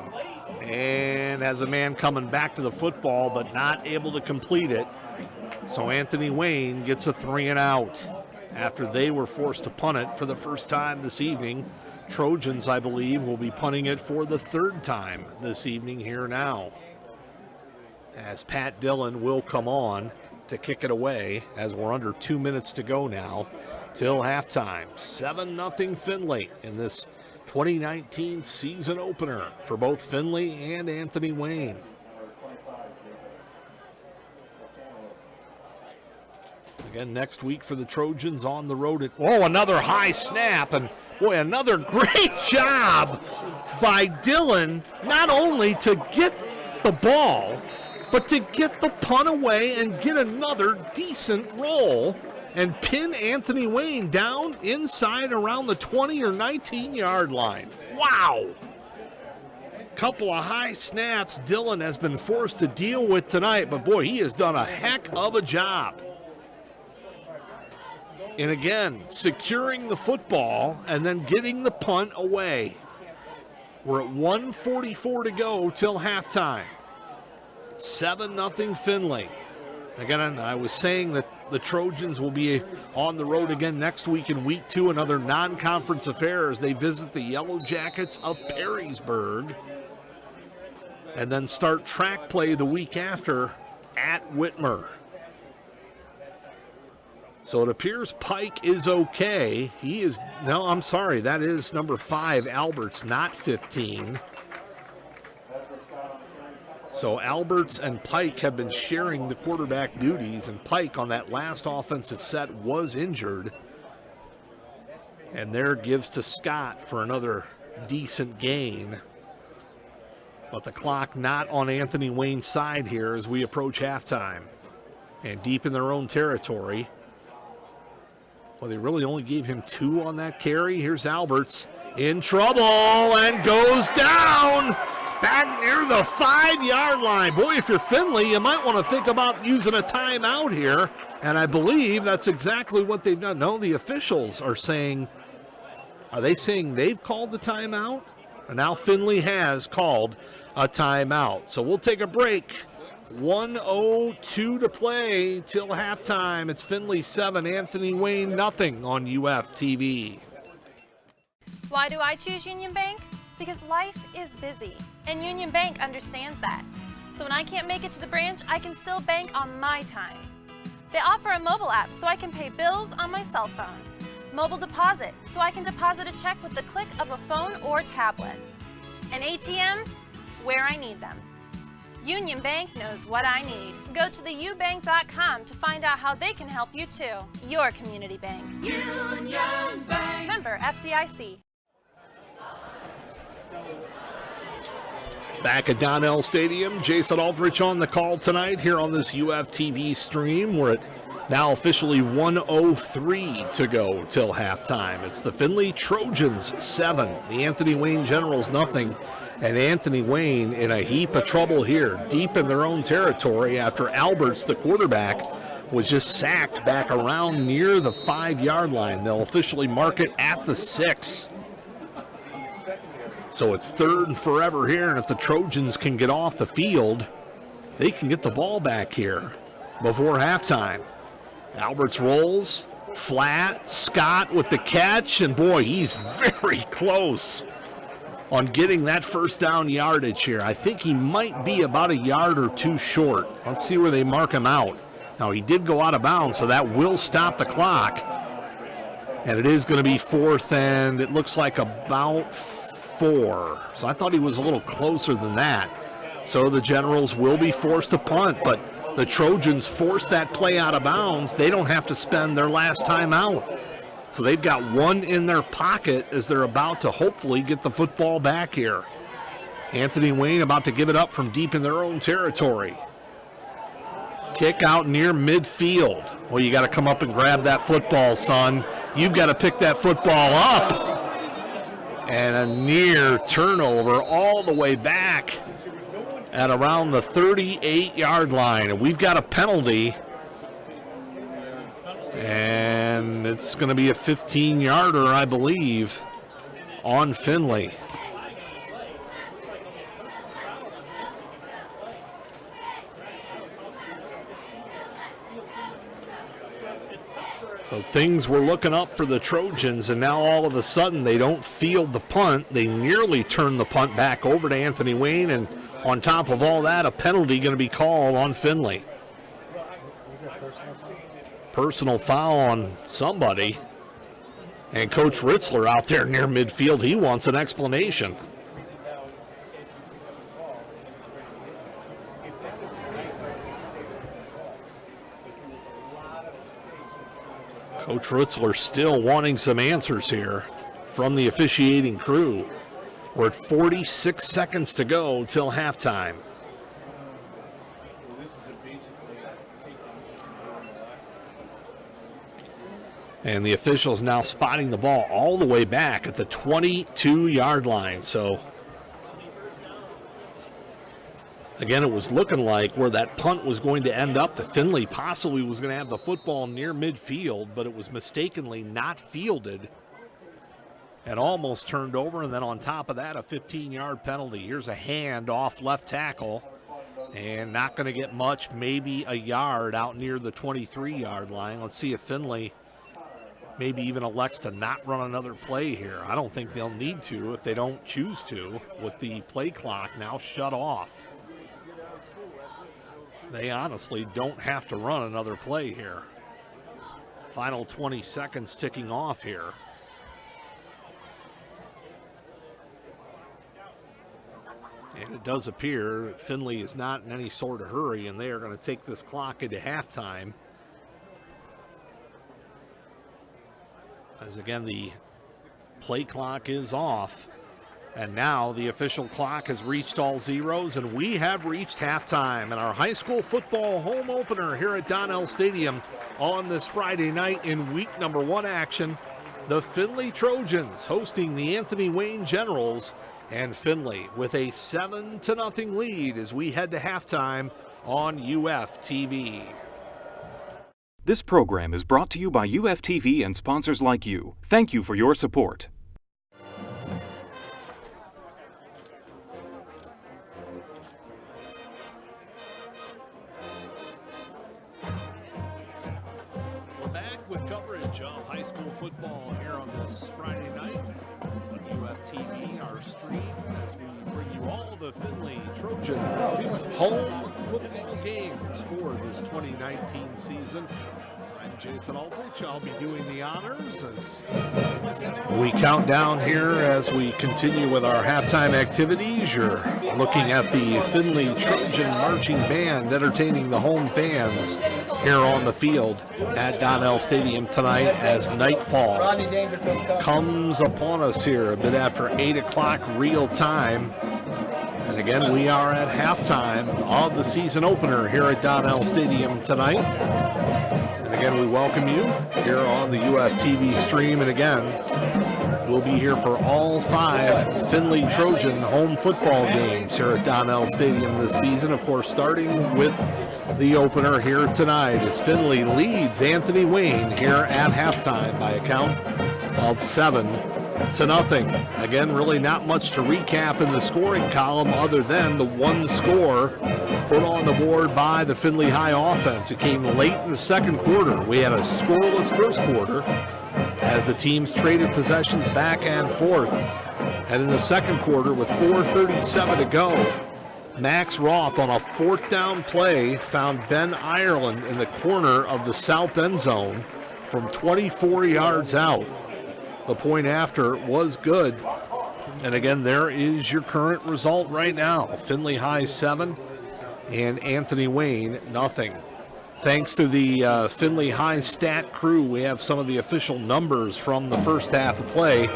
and has a man coming back to the football but not able to complete it. So Anthony Wayne gets a 3 and out after they were forced to punt it for the first time this evening. Trojans, I believe, will be punting it for the 3rd time this evening here now, as Pat Dillon will come on to kick it away as we're under 2 minutes to go now till halftime. 7-0 Findlay in this 2019 season opener for both Findlay and Anthony Wayne. Again, next week for the Trojans on the road. Another high snap, and boy, another great job by Dillon, not only to get the ball, but to get the punt away and get another decent roll and pin Anthony Wayne down inside around the 20 or 19-yard line. Wow! Couple of high snaps Dillon has been forced to deal with tonight, but boy, he has done a heck of a job. And again, securing the football and then getting the punt away. We're at 1:44 to go till halftime. 7-0 Findlay. Again, I was saying that the Trojans will be on the road again next week in week 2, another non-conference affair as they visit the Yellow Jackets of Perrysburg. And then start track play the week after at Whitmer. So it appears Pike is okay. That is number 5, Alberts, not 15. So Alberts and Pike have been sharing the quarterback duties, and Pike on that last offensive set was injured. And there gives to Scott for another decent gain. But the clock not on Anthony Wayne's side here as we approach halftime. And deep in their own territory. Well, they really only gave him 2 on that carry. Here's Alberts in trouble and goes down back near the 5-yard line. Boy, if you're Findlay, you might want to think about using a timeout here. And I believe that's exactly what they've done. No, the officials are saying, are they saying they've called the timeout? And now Findlay has called a timeout. So we'll take a break. 1:02 to play till halftime. It's Findlay 7, Anthony Wayne nothing on UFTV. Why do I choose Union Bank? Because life is busy, and Union Bank understands that. So when I can't make it to the branch, I can still bank on my time. They offer a mobile app so I can pay bills on my cell phone. Mobile deposit so I can deposit a check with the click of a phone or tablet. And ATMs where I need them. Union Bank knows what I need. Go to theubank.com to find out how they can help you too. Your community bank. Union Bank. Member FDIC. Back at Donnell Stadium, Jason Aldrich on the call tonight here on this UFTV stream. We're at now officially 1:03 to go till halftime. It's the Findlay Trojans 7, the Anthony Wayne Generals nothing. And Anthony Wayne in a heap of trouble here, deep in their own territory after Alberts, the quarterback, was just sacked back around near the 5-yard line. They'll officially mark it at the 6. So it's 3rd and forever here, and if the Trojans can get off the field, they can get the ball back here before halftime. Alberts rolls, flat, Scott with the catch, and boy, he's very close on getting that first down yardage here. I think he might be about a yard or 2 short. Let's see where they mark him out. Now, he did go out of bounds, so that will stop the clock. And it is going to be 4th, and it looks like about 4. So I thought he was a little closer than that. So the Generals will be forced to punt, but the Trojans forced that play out of bounds. They don't have to spend their last time out. So they've got 1 in their pocket as they're about to hopefully get the football back here. Anthony Wayne about to give it up from deep in their own territory. Kick out near midfield. Well, you got to come up and grab that football, son. You've got to pick that football up. And a near turnover all the way back at around the 38-yard line. And we've got a penalty. And it's going to be a 15-yarder, I believe, on Findlay. So things were looking up for the Trojans, and now all of a sudden they don't field the punt. They nearly turn the punt back over to Anthony Wayne, and on top of all that, a penalty going to be called on Findlay. Personal foul on somebody. And Coach Ritzler out there near midfield, he wants an explanation. Coach Ritzler still wanting some answers here from the officiating crew. We're at 46 seconds to go till halftime. And the officials now spotting the ball all the way back at the 22-yard line. So, again, it was looking like where that punt was going to end up, that Findlay possibly was going to have the football near midfield, but it was mistakenly not fielded and almost turned over. And then on top of that, a 15-yard penalty. Here's a hand off left tackle, and not going to get much, maybe a yard out near the 23-yard line. Let's see if Findlay maybe even elects to not run another play here. I don't think they'll need to if they don't choose to, with the play clock now shut off. They honestly don't have to run another play here. Final 20 seconds ticking off here. And it does appear Findlay is not in any sort of hurry, and they are going to take this clock into halftime. As again, the play clock is off. And now the official clock has reached all zeros, and we have reached halftime in our high school football home opener here at Donnell Stadium on this Friday night in week number 1 action. The Findlay Trojans hosting the Anthony Wayne Generals, and Findlay with a 7-0 lead as we head to halftime on UFTV. This program is brought to you by UFTV and sponsors like you. Thank you for your support. We're back with coverage of high school football here on this Friday night on UFTV, our stream, as we bring you all the Findlay Trojan home football games for this 2019 season. I'm Jason Aldrich. I'll be doing the honors as we count down here as we continue with our halftime activities. You're looking at the Findlay Trojan Marching Band entertaining the home fans here on the field at Donnell Stadium tonight as nightfall comes upon us here a bit after 8 o'clock real time. And again, we are at halftime of the season opener here at Donnell Stadium tonight. And again, we welcome you here on the UFTV stream. And again, we'll be here for all 5 Findlay Trojan home football games here at Donnell Stadium this season. Of course, starting with the opener here tonight as Findlay leads Anthony Wayne here at halftime by a count of 7-0. Again, really not much to recap in the scoring column other than the one score put on the board by the Findlay High offense. It came late in the second quarter. We had a scoreless first quarter as the teams traded possessions back and forth. And in the second quarter, with 4:37 to go, Max Roth on a 4th down play found Ben Ireland in the corner of the south end zone from 24 yards out. The point after was good. And again, there is your current result right now. Findlay High 7 and Anthony Wayne nothing. Thanks to the Findlay High stat crew, we have some of the official numbers from the first half of play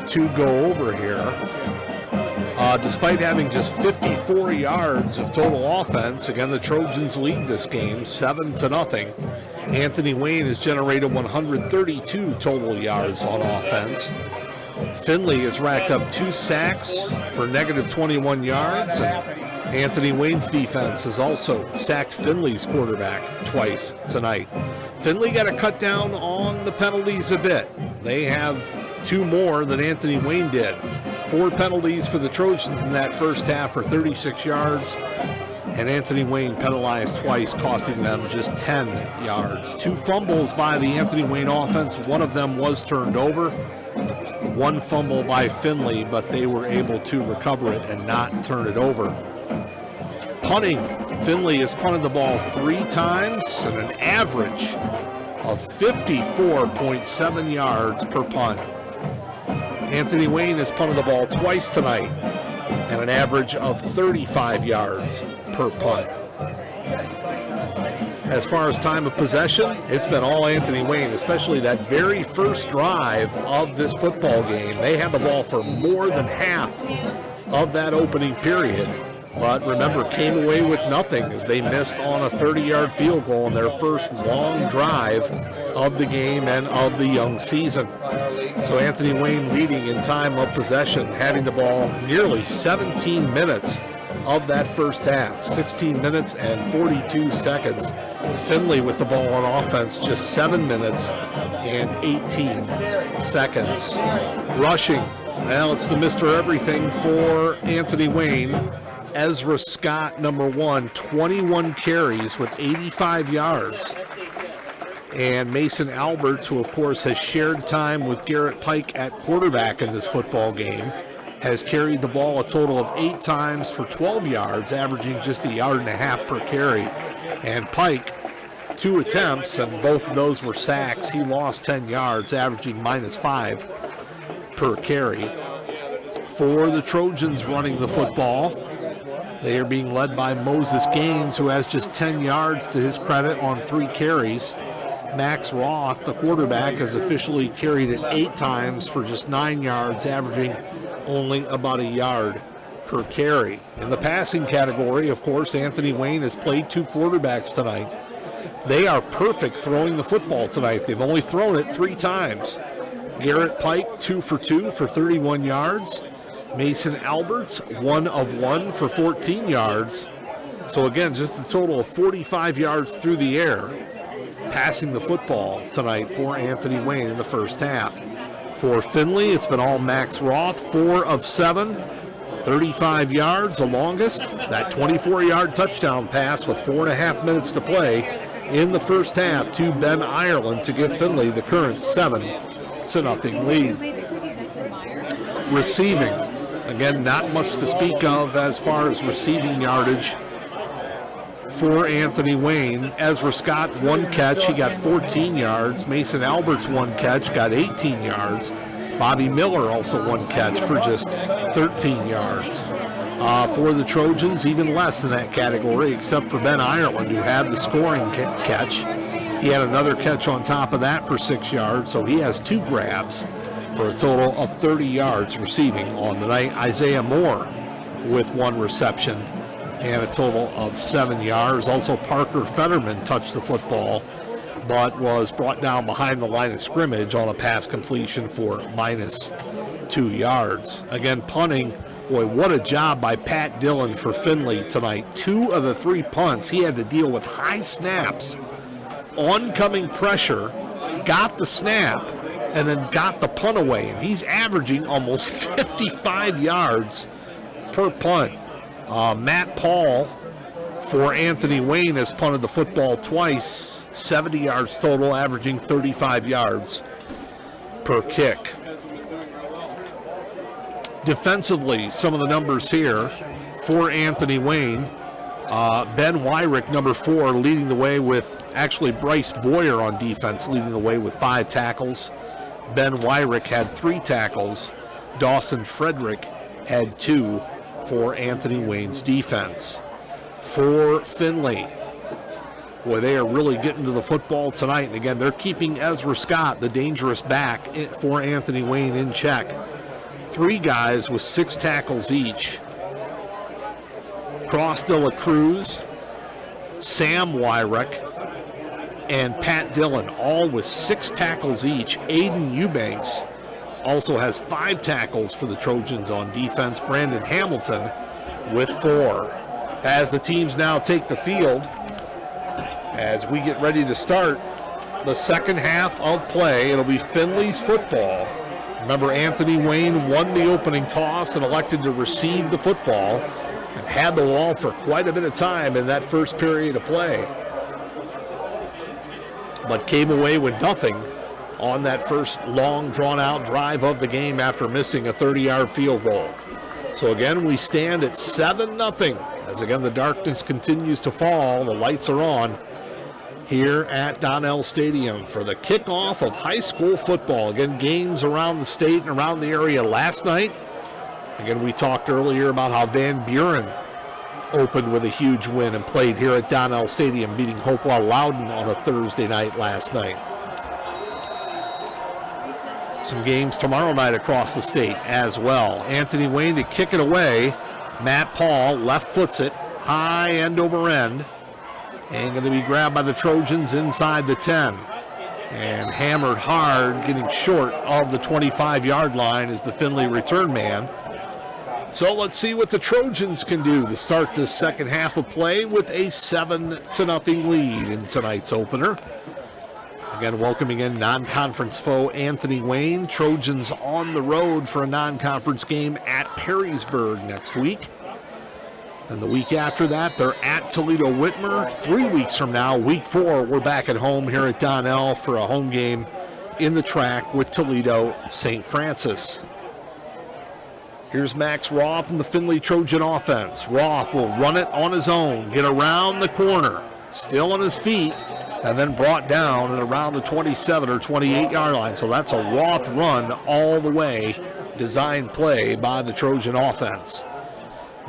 to go over here. Despite having just 54 yards of total offense, again, the Trojans lead this game 7-0. Anthony Wayne has generated 132 total yards on offense. Findlay has racked up 2 sacks for negative 21 yards. And Anthony Wayne's defense has also sacked Findlay's quarterback twice tonight. Findlay got to cut down on the penalties a bit. They have 2 more than Anthony Wayne did. 4 penalties for the Trojans in that first half for 36 yards. And Anthony Wayne penalized twice, costing them just 10 yards. 2 fumbles by the Anthony Wayne offense. One of them was turned over. 1 fumble by Findlay, but they were able to recover it and not turn it over. Punting, Findlay has punted the ball 3 times and an average of 54.7 yards per punt. Anthony Wayne has punted the ball twice tonight and an average of 35 yards per punt. As far as time of possession, it's been all Anthony Wayne, especially that very first drive of this football game. They had the ball for more than half of that opening period. but remember, came away with nothing as they missed on a 30-yard field goal in their first long drive of the game and of the young season. So Anthony Wayne leading in time of possession, having the ball nearly 17 minutes of that first half, 16 minutes and 42 seconds. Findlay with the ball on offense, just 7 minutes and 18 seconds. Rushing, well, it's the Mr. Everything for Anthony Wayne. Ezra Scott, number 1, 21 carries with 85 yards. And Mason Alberts, who of course has shared time with Garrett Pike at quarterback in this football game, has carried the ball a total of 8 times for 12 yards, averaging just 1.5 yards per carry. And Pike, 2 attempts, and both of those were sacks. He lost 10 yards, averaging -5 per carry. For the Trojans running the football, they are being led by Moses Gaines, who has just 10 yards to his credit on 3 carries. Max Roth, the quarterback, has officially carried it 8 times for just 9 yards, averaging only about 1 yard per carry. In the passing category, of course, Anthony Wayne has played 2 quarterbacks tonight. They are perfect throwing the football tonight. They've only thrown it 3 times. Garrett Pike, 2 for 2 for 31 yards. Mason Alberts, 1 of 1 for 14 yards. So again, just a total of 45 yards through the air, passing the football tonight for Anthony Wayne in the first half. For Findlay, it's been all Max Roth, 4 of 7, 35 yards, the longest. That 24-yard touchdown pass with 4.5 minutes to play in the first half to Ben Ireland to give Findlay the current 7-0 lead. Receiving, again, not much to speak of as far as receiving yardage for Anthony Wayne. Ezra Scott, 1 catch, he got 14 yards. Mason Alberts, 1 catch, got 18 yards. Bobby Miller also 1 catch for just 13 yards. For the Trojans, even less in that category, except for Ben Ireland, who had the scoring catch. He had another catch on top of that for 6 yards, so he has 2 grabs for a total of 30 yards receiving on the night. Isaiah Moore with 1 reception and a total of 7 yards. Also, Parker Fetterman touched the football, but was brought down behind the line of scrimmage on a pass completion for -2 yards. Again, punting, boy, what a job by Pat Dillon for Findlay tonight. 2 of the 3 punts, he had to deal with high snaps, oncoming pressure, got the snap, and then got the punt away. And he's averaging almost 55 yards per punt. Matt Paul for Anthony Wayne has punted the football twice, 70 yards total, averaging 35 yards per kick. Defensively, some of the numbers here for Anthony Wayne. Ben Wyrick, number 4, leading the way with, actually Bryce Boyer on defense, leading the way with 5 tackles. Ben Wyrick had 3 tackles. Dawson Frederick had 2 for Anthony Wayne's defense. For Findlay, boy, they are really getting to the football tonight. And again, they're keeping Ezra Scott, the dangerous back, for Anthony Wayne in check. 3 guys with 6 tackles each. Cross de la Cruz, Sam Wyrick, and Pat Dillon, all with 6 tackles each. Aiden Eubanks also has 5 tackles for the Trojans on defense. Brandon Hamilton with 4. As the teams now take the field, as we get ready to start the second half of play, it'll be Findlay's football. Remember, Anthony Wayne won the opening toss and elected to receive the football and had the ball for quite a bit of time in that first period of play, but came away with nothing on that first long, drawn-out drive of the game after missing a 30-yard field goal. So again, we stand at 7-0 as again the darkness continues to fall. The lights are on here at Donnell Stadium for the kickoff of high school football. Again, games around the state and around the area last night. Again, we talked earlier about how Van Buren opened with a huge win and played here at Donnell Stadium, beating Hopewell Loudon on a Thursday night last night. Some games tomorrow night across the state as well. Anthony Wayne to kick it away. Matt Paul left foots it, high end over end, and going to be grabbed by the Trojans inside the 10. And hammered hard, getting short of the 25-yard line is the Findlay return man. So let's see what the Trojans can do to start this second half of play with a 7-0 lead in tonight's opener. Again, welcoming in non-conference foe Anthony Wayne. Trojans on the road for a non-conference game at Perrysburg next week. And the week after that, they're at Toledo Whitmer. 3 weeks from now, week 4, we're back at home here at Donnell for a home game in the track with Toledo St. Francis. Here's Max Roth in the Findlay Trojan offense. Roth will run it on his own, get around the corner, still on his feet, and then brought down at around the 27 or 28-yard line. So that's a Roth run all the way, designed play by the Trojan offense.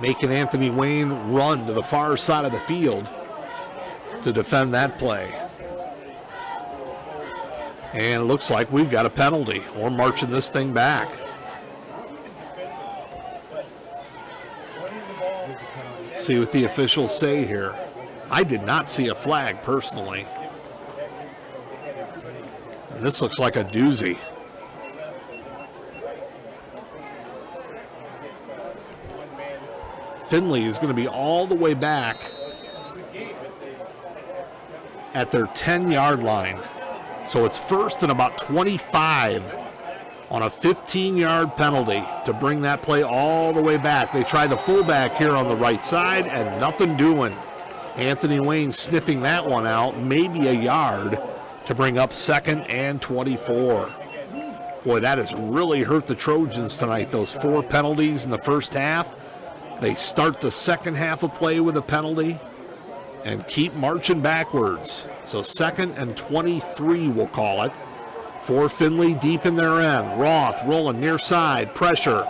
Making Anthony Wayne run to the far side of the field to defend that play. And it looks like we've got a penalty. We're marching this thing back. See what the officials say here. I did not see a flag personally. And this looks like a doozy. Findlay is going to be all the way back at their 10-yard line. So it's first and about 25 on a 15-yard penalty to bring that play all the way back. They tried the fullback here on the right side and nothing doing. Anthony Wayne sniffing that one out, maybe a yard to bring up 2nd and 24. Boy, that has really hurt the Trojans tonight, those 4 penalties in the first half. They start the second half of play with a penalty and keep marching backwards. So 2nd and 23, we'll call it, for Findlay deep in their end. Roth rolling near side, pressure,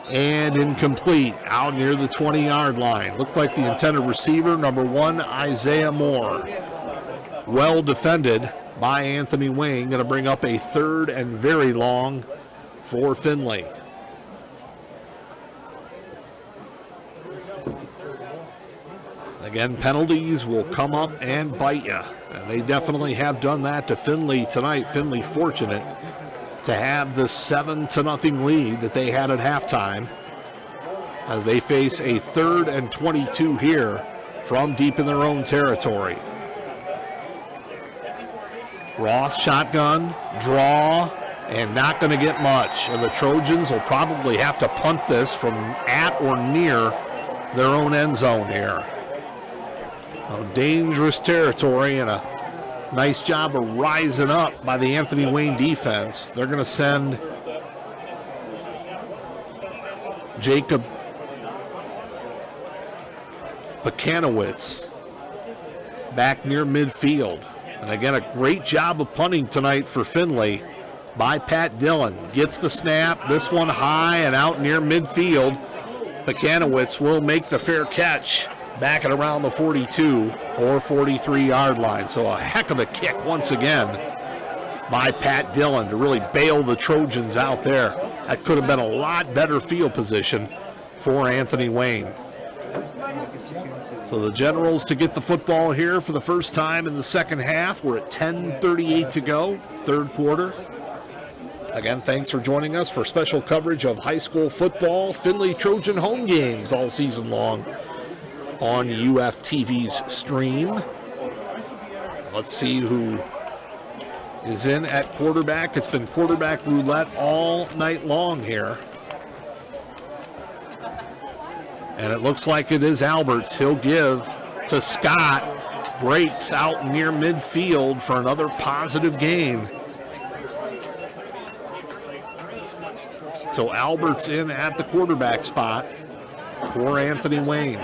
and incomplete out near the 20-yard line. Looked like the intended receiver, number 1, Isaiah Moore. Well defended by Anthony Wayne. Going to bring up a 3rd and very long for Findlay. Again, penalties will come up and bite you. And they definitely have done that to Findlay tonight. Findlay fortunate to have the 7-0 lead that they had at halftime as they face a 3rd and 22 here from deep in their own territory. Ross shotgun, draw, and not going to get much. And the Trojans will probably have to punt this from at or near their own end zone here. Dangerous territory and a nice job of rising up by the Anthony Wayne defense. They're going to send Jacob Pakanowitz back near midfield. And again, a great job of punting tonight for Findlay by Pat Dillon. Gets the snap, this one high and out near midfield. Pakanowitz will make the fair catch back at around the 42 or 43-yard line. So a heck of a kick once again by Pat Dillon to really bail the Trojans out there. That could have been a lot better field position for Anthony Wayne. So the Generals to get the football here for the first time in the second half. We're at 10:38 to go, third quarter. Again, thanks for joining us for special coverage of high school football, Findlay Trojan home games all season long on UFTV's stream. Let's see who is in at quarterback. It's been quarterback roulette all night long here. And it looks like it is Alberts. He'll give to Scott. Breaks out near midfield for another positive gain. So Alberts in at the quarterback spot for Anthony Wayne.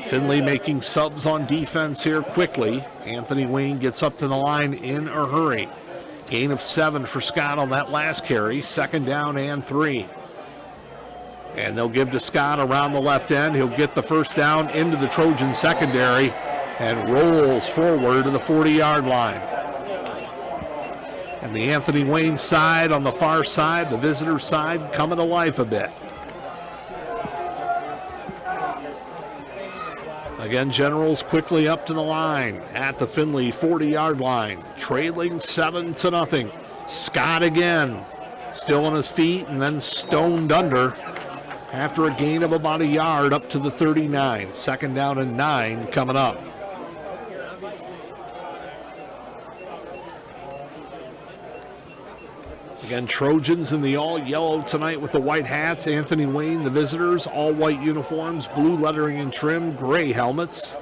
Findlay making subs on defense here quickly. Anthony Wayne gets up to the line in a hurry. Gain of 7 for Scott on that last carry. 2nd down and 3. And they'll give to Scott around the left end. He'll get the first down into the Trojan secondary and rolls forward to the 40-yard line. And the Anthony Wayne side on the far side, the visitor side, coming to life a bit. Again, Generals quickly up to the line at the Findlay 40-yard line, trailing 7-0. Scott again, still on his feet and then stoned under after a gain of about a yard up to the 39. 2nd down and 9 coming up. Again, Trojans in the all-yellow tonight with the white hats. Anthony Wayne, the visitors, all-white uniforms, blue lettering and trim, gray helmets.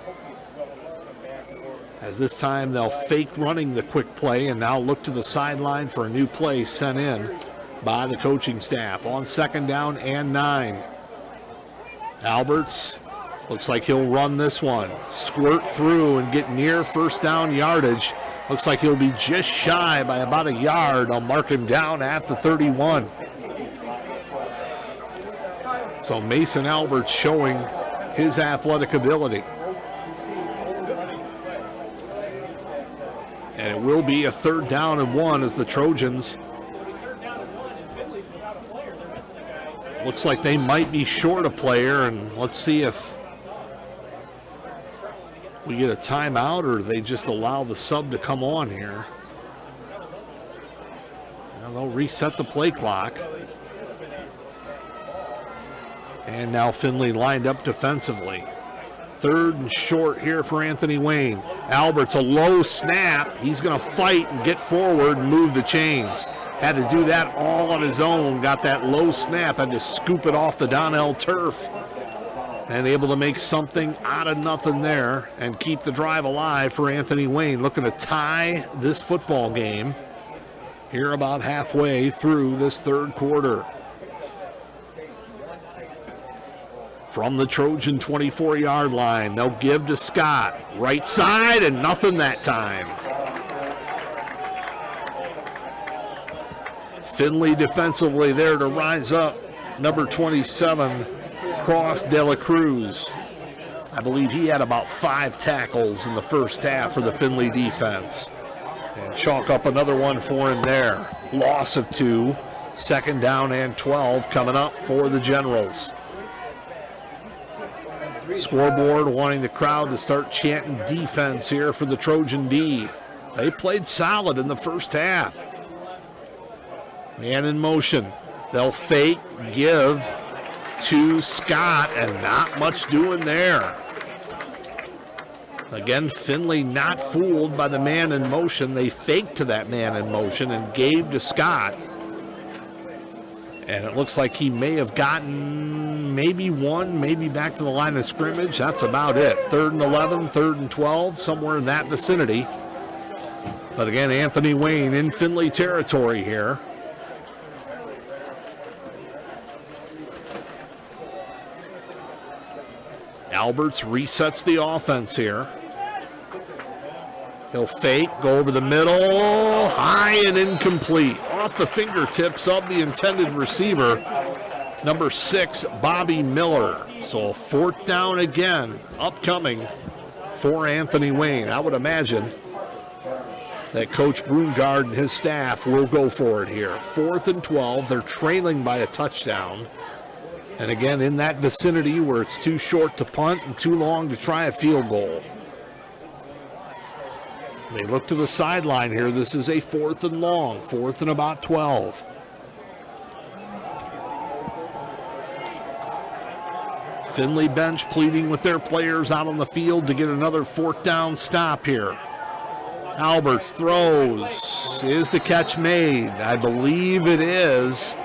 As this time they'll fake running the quick play and now look to the sideline for a new play sent in by the coaching staff on 2nd down and 9. Alberts looks like he'll run this one, squirt through and get near 1st down yardage. Looks like he'll be just shy by about a yard. I'll mark him down at the 31. So Mason Alberts showing his athletic ability. And it will be a 3rd down and 1 as the Trojans looks like they might be short a player, and let's see if we get a timeout or they just allow the sub to come on here. Now they'll reset the play clock. And now Findlay lined up defensively. 3rd and short here for Anthony Wayne. Alberts, a low snap. He's going to fight and get forward and move the chains. Had to do that all on his own. Got that low snap. Had to scoop it off the Donnell turf. And able to make something out of nothing there and keep the drive alive for Anthony Wayne. Looking to tie this football game here about halfway through this 3rd quarter. From the Trojan 24-yard line, they'll give to Scott. Right side and nothing that time. Findlay defensively there to rise up. Number 27, Cross De La Cruz. I believe he had about 5 tackles in the first half for the Findlay defense. And chalk up another one for him there. Loss of 2. 2nd down and 12 coming up for the Generals. Scoreboard wanting the crowd to start chanting defense here for the Trojan D. They played solid in the first half. Man in motion. They'll fake, give to Scott, and not much doing there. Again, Findlay not fooled by the man in motion. They faked to that man in motion and gave to Scott. And it looks like he may have gotten maybe 1, maybe back to the line of scrimmage. That's about it. 3rd and 11, 3rd and 12, somewhere in that vicinity. But again, Anthony Wayne in Findlay territory here. Alberts resets the offense here. He'll fake, go over the middle, high and incomplete. Off the fingertips of the intended receiver, number 6, Bobby Miller. So 4th down again, upcoming for Anthony Wayne. I would imagine that Coach Brungard and his staff will go for it here. 4th and 12, they're trailing by a touchdown. And again, in that vicinity where it's too short to punt and too long to try a field goal. They look to the sideline here. This is a 4th and long, 4th and about 12. Findlay bench pleading with their players out on the field to get another 4th down stop here. Alberts throws. Is the catch made? I believe it is.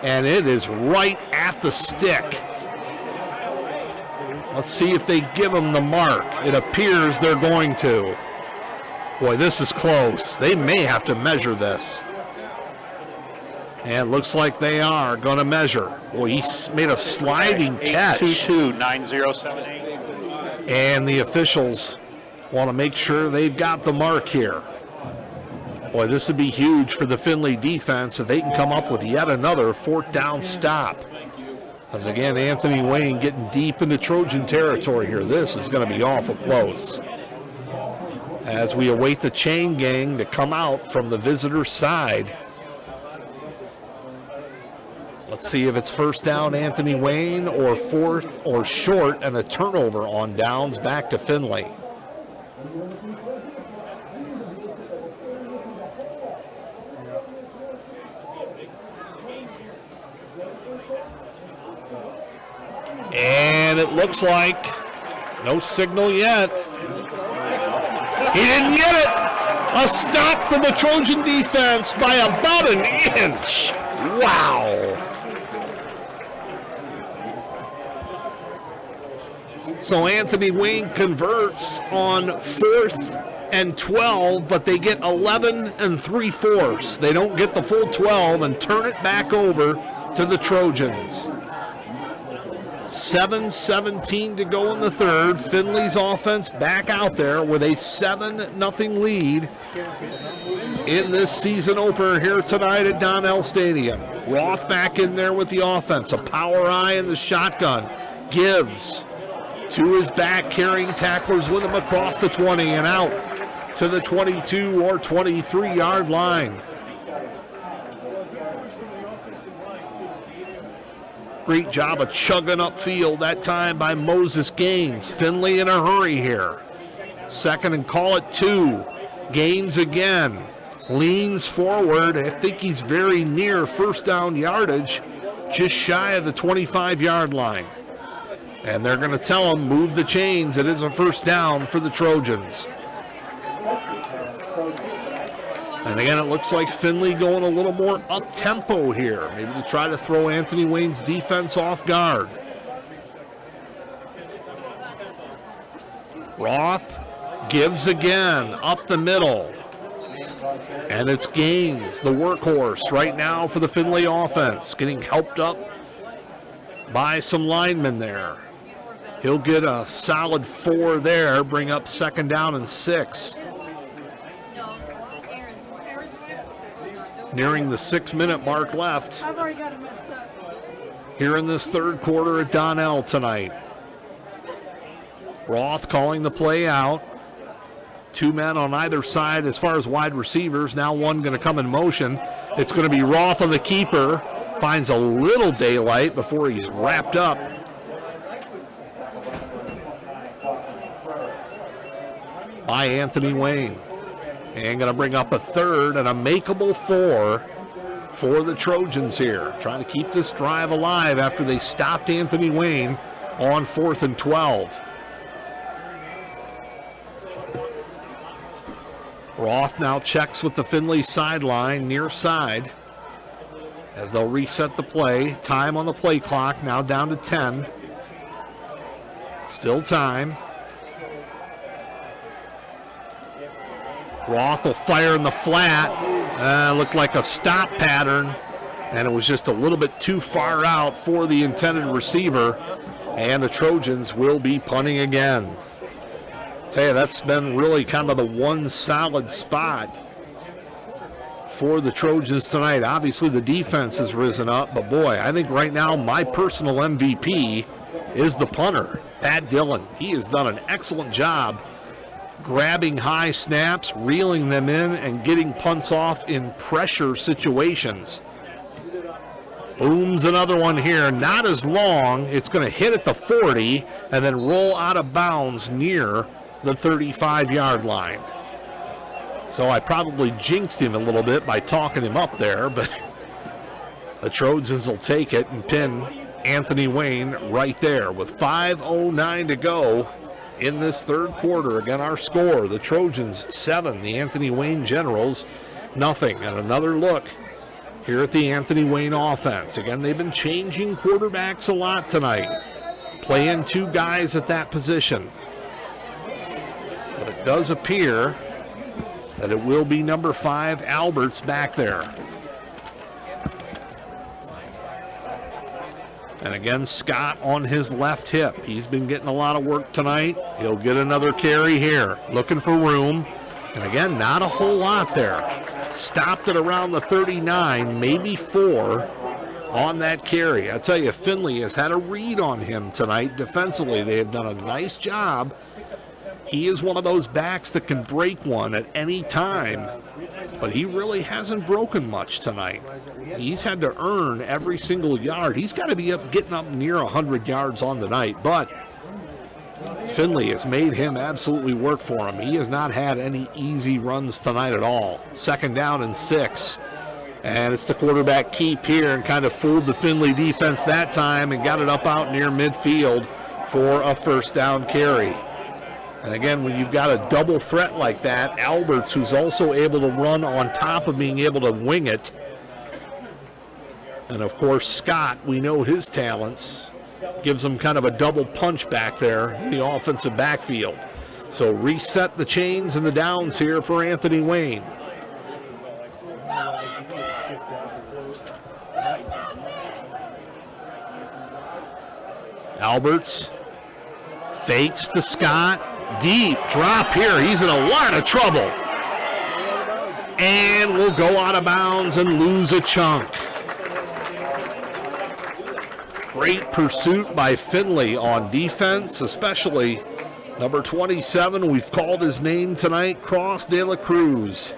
And it is right at the stick. Let's see if they give him the mark. It appears they're going to. Boy, this is close. They may have to measure this. And it looks like they are going to measure. Boy, he made a sliding catch. 822-9078. And the officials want to make sure they've got the mark here. Boy, this would be huge for the Findlay defense if they can come up with yet another 4th down stop. As again, Anthony Wayne getting deep into Trojan territory here. This is going to be awful close. As we await the chain gang to come out from the visitor side. Let's see if it's first down Anthony Wayne or fourth or short and a turnover on downs back to Findlay. And it looks like no signal yet. He didn't get it. A stop for the Trojan defense by about an inch. Wow. So Anthony Wayne converts on 4th and 12, but they get 11 3/4. They don't get the full 12 and turn it back over to the Trojans. 7:17 to go in the third. Findlay's offense back out there with a 7-0 lead in this season opener here tonight at Donnell Stadium. Roth back in there with the offense. A power eye in the shotgun. Gives to his back, carrying tacklers with him across the 20 and out to the 22 or 23-yard line. Great job of chugging upfield that time by Moses Gaines. Findlay in a hurry here. Second and call it 2. Gaines again. Leans forward. I think he's very near first down yardage, just shy of the 25-yard line. And they're going to tell him, move the chains. It is a first down for the Trojans. And again, it looks like Findlay going a little more up-tempo here, maybe to try to throw Anthony Wayne's defense off guard. Roth gives again, up the middle. And it's Gaines, the workhorse right now for the Findlay offense, getting helped up by some linemen there. He'll get a solid 4 there, bring up second down and 6. Nearing the 6-minute mark left here in this third quarter at Donnell tonight. Roth calling the play out. 2 men on either side as far as wide receivers. Now one going to come in motion. It's going to be Roth on the keeper. Finds a little daylight before he's wrapped up. By Anthony Wayne. And going to bring up a third and a makeable 4 for the Trojans here. Trying to keep this drive alive after they stopped Anthony Wayne on 4th and 12. Roth now checks with the Findlay sideline, near side, as they'll reset the play. Time on the play clock now down to 10. Still time. Roth will fire in the flat. Looked like a stop pattern, and it was just a little bit too far out for the intended receiver, and the Trojans will be punting again. Tell you, that's been really kind of the one solid spot for the Trojans tonight. Obviously, the defense has risen up, but boy, I think right now my personal MVP is the punter, Pat Dillon. He has done an excellent job grabbing high snaps, reeling them in, and getting punts off in pressure situations. Booms another one here, not as long. It's going to hit at the 40 and then roll out of bounds near the 35-yard line. So I probably jinxed him a little bit by talking him up there, but the Trojans will take it and pin Anthony Wayne right there with 5:09 to go in this third quarter. Again, our score, the Trojans 7, the Anthony Wayne Generals nothing. And another look here at the Anthony Wayne offense. Again, they've been changing quarterbacks a lot tonight, playing 2 guys at that position. But it does appear that it will be number 5, Alberts, back there. And again, Scott on his left hip. He's been getting a lot of work tonight. He'll get another carry here. Looking for room. And again, not a whole lot there. Stopped at around the 39, maybe 4 on that carry. I tell you, Findlay has had a read on him tonight defensively. They have done a nice job. He is one of those backs that can break one at any time but he really hasn't broken much tonight. He's had to earn every single yard. He's got to be getting up near 100 yards on the night, but Findlay has made him absolutely work for him. He has not had any easy runs tonight at all. 2nd down and 6. And it's the quarterback keep here, and kind of fooled the Findlay defense that time and got it up out near midfield for a 1st down carry. And again, when you've got a double threat like that, Alberts, who's also able to run on top of being able to wing it, and of course Scott, we know his talents, gives him kind of a double punch back there in the offensive backfield. So reset the chains and the downs here for Anthony Wayne. Alberts fakes to Scott. Deep drop here. He's in a lot of trouble. And will go out of bounds and lose a chunk. Great pursuit by Findlay on defense, especially number 27. We've called his name tonight, Cross de la Cruz.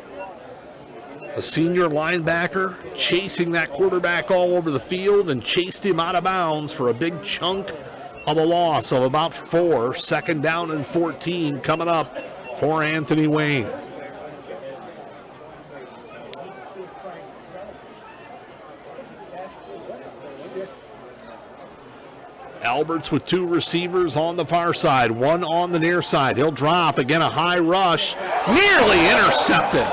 A senior linebacker chasing that quarterback all over the field and chased him out of bounds for a big chunk of a loss of about 4. 2nd down and 14 coming up for Anthony Wayne. Alberts with 2 receivers on the far side, 1 on the near side. He'll drop, again a high rush, nearly intercepted.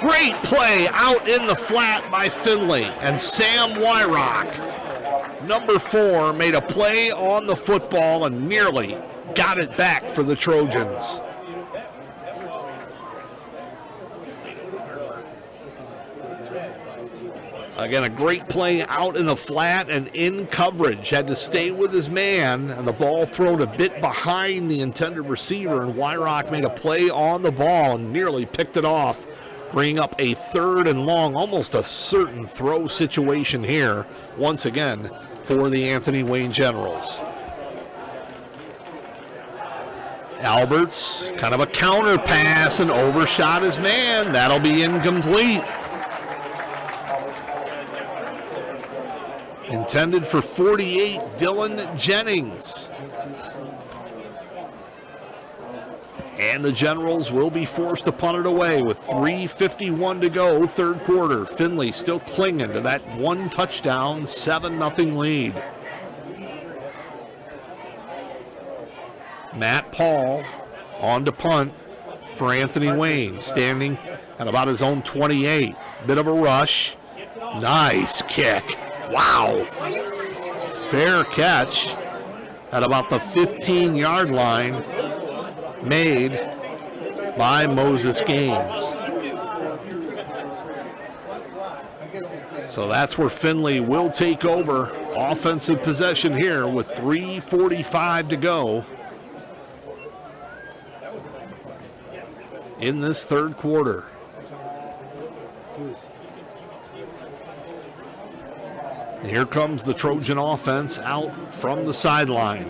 Great play out in the flat by Findlay, and Sam Wyrock, number 4, made a play on the football and nearly got it back for the Trojans. Again, a great play out in the flat and in coverage. Had to stay with his man, and the ball thrown a bit behind the intended receiver, and Wyrock made a play on the ball and nearly picked it off, bringing up a 3rd and long, almost a certain throw situation here, once again, for the Anthony Wayne Generals. Alberts, kind of a counter pass and overshot his man. That'll be incomplete. Intended for 48, Dylan Jennings. And the Generals will be forced to punt it away with 3:51 to go, 3rd quarter. Findlay still clinging to that 1 touchdown, 7-0 lead. Matt Paul on to punt for Anthony Wayne, standing at about his own 28. Bit of a rush. Nice kick. Wow. Fair catch at about the 15-yard line, made by Moses Gaines. So that's where Findlay will take over offensive possession here with 3:45 to go in this 3rd quarter. Here comes the Trojan offense out from the sideline.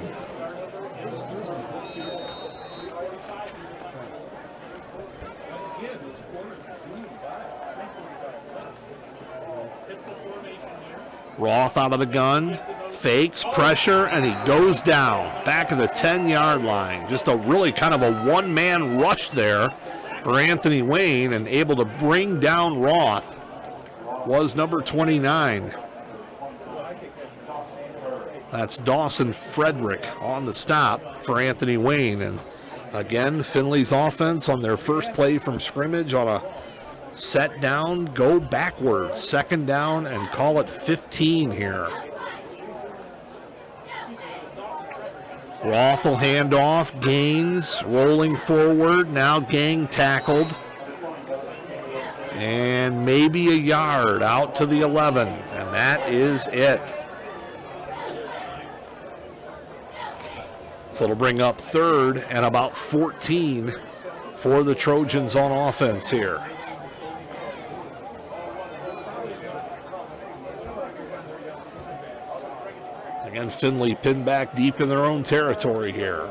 Roth out of the gun, fakes, pressure, and he goes down back of the 10-yard line. Just a really kind of a one-man rush there for Anthony Wayne, and able to bring down Roth was number 29. That's Dawson Frederick on the stop for Anthony Wayne. And again, Findlay's offense on their first play from scrimmage on a set down, go backwards, 2nd down, and call it 15 here. Roth will hand off. Gaines rolling forward. Now Gang tackled. And maybe a yard out to the 11. And that is it. So it'll bring up 3rd and about 14 for the Trojans on offense here. Again, Findlay pinned back deep in their own territory here.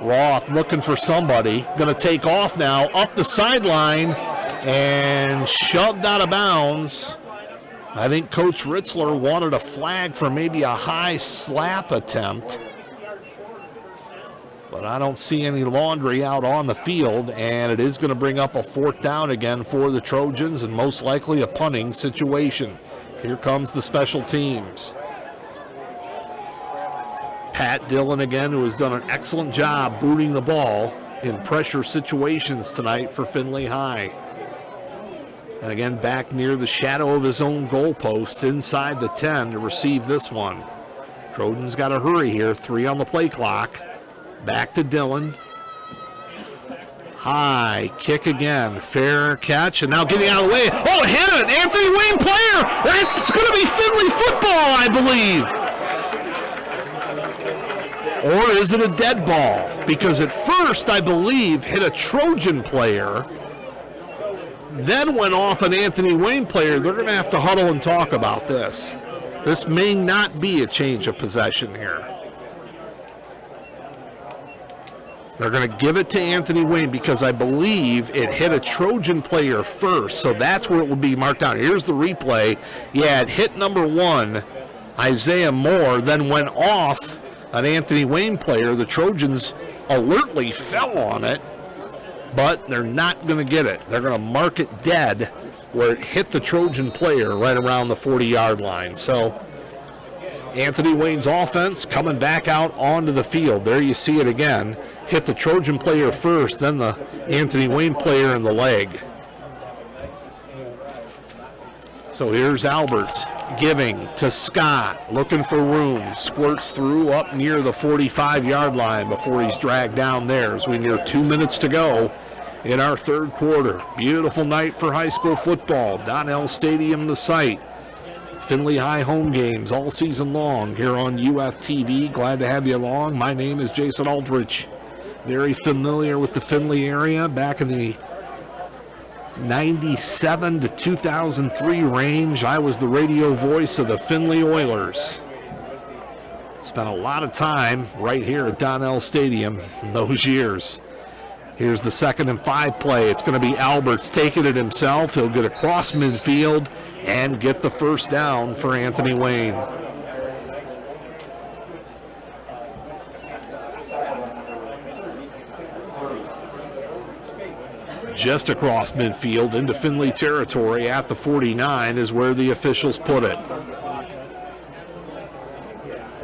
Roth looking for somebody. Going to take off now, up the sideline, and shoved out of bounds. I think Coach Ritzler wanted a flag for maybe a high slap attempt. But I don't see any laundry out on the field, and it is going to bring up a 4th down again for the Trojans, and most likely a punting situation. Here comes the special teams. Pat Dillon again, who has done an excellent job booting the ball in pressure situations tonight for Findlay High. And again, back near the shadow of his own goalpost inside the 10 to receive this one. Trojans got to hurry here, 3 on the play clock. Back to Dillon. High kick again, fair catch, and now getting out of the way. Oh, hit it, Anthony Wayne player. It's going to be Findlay football, I believe. Or is it a dead ball? Because at first, I believe, hit a Trojan player, then went off an Anthony Wayne player. They're going to have to huddle and talk about this. This may not be a change of possession here. They're going to give it to Anthony Wayne because I believe it hit a Trojan player first, so that's where it would be marked down. Here's the replay. Yeah, it hit number 1, Isaiah Moore, then went off an Anthony Wayne player. The Trojans alertly fell on it, but they're not going to get it. They're going to mark it dead where it hit the Trojan player right around the 40-yard line. So Anthony Wayne's offense coming back out onto the field. There you see it again. Hit the Trojan player first, then the Anthony Wayne player in the leg. So here's Alberts giving to Scott, looking for room, squirts through up near the 45-yard line before he's dragged down there as we near 2 minutes to go in our 3rd quarter. Beautiful night for high school football. Donnell Stadium, the site. Findlay High home games all season long here on UFTV. Glad to have you along. My name is Jason Aldrich. Very familiar with the Findlay area back in the 97 to 2003 range. I was the radio voice of the Findlay Oilers. Spent a lot of time right here at Donnell Stadium in those years. Here's the 2nd and 5 play. It's going to be Alberts taking it himself. He'll get across midfield and get the 1st down for Anthony Wayne. Just across midfield into Findlay territory at the 49 is where the officials put it.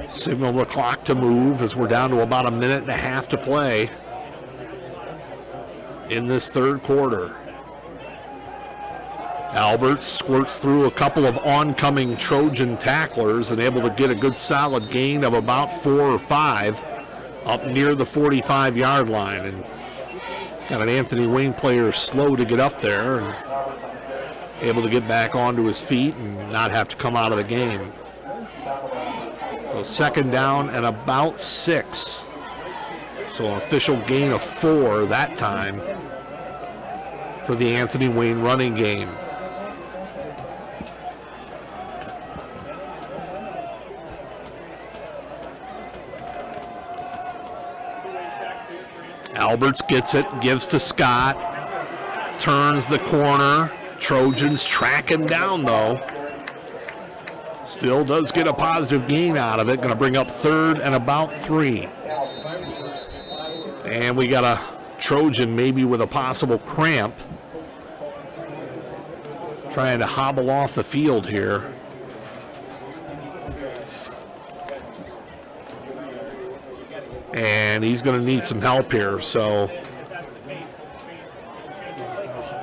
Signal the clock to move as we're down to about a minute and a half to play in this 3rd quarter. Alberts squirts through a couple of oncoming Trojan tacklers and able to get a good solid gain of about 4 or 5 up near the 45-yard line. And got an Anthony Wayne player slow to get up there and able to get back onto his feet and not have to come out of the game. So 2nd down and about 6. So an official gain of 4 that time for the Anthony Wayne running game. Alberts gets it, gives to Scott, turns the corner. Trojans track him down though. Still does get a positive gain out of it. Going to bring up 3rd and about 3. And we got a Trojan maybe with a possible cramp, trying to hobble off the field here. And he's going to need some help here. So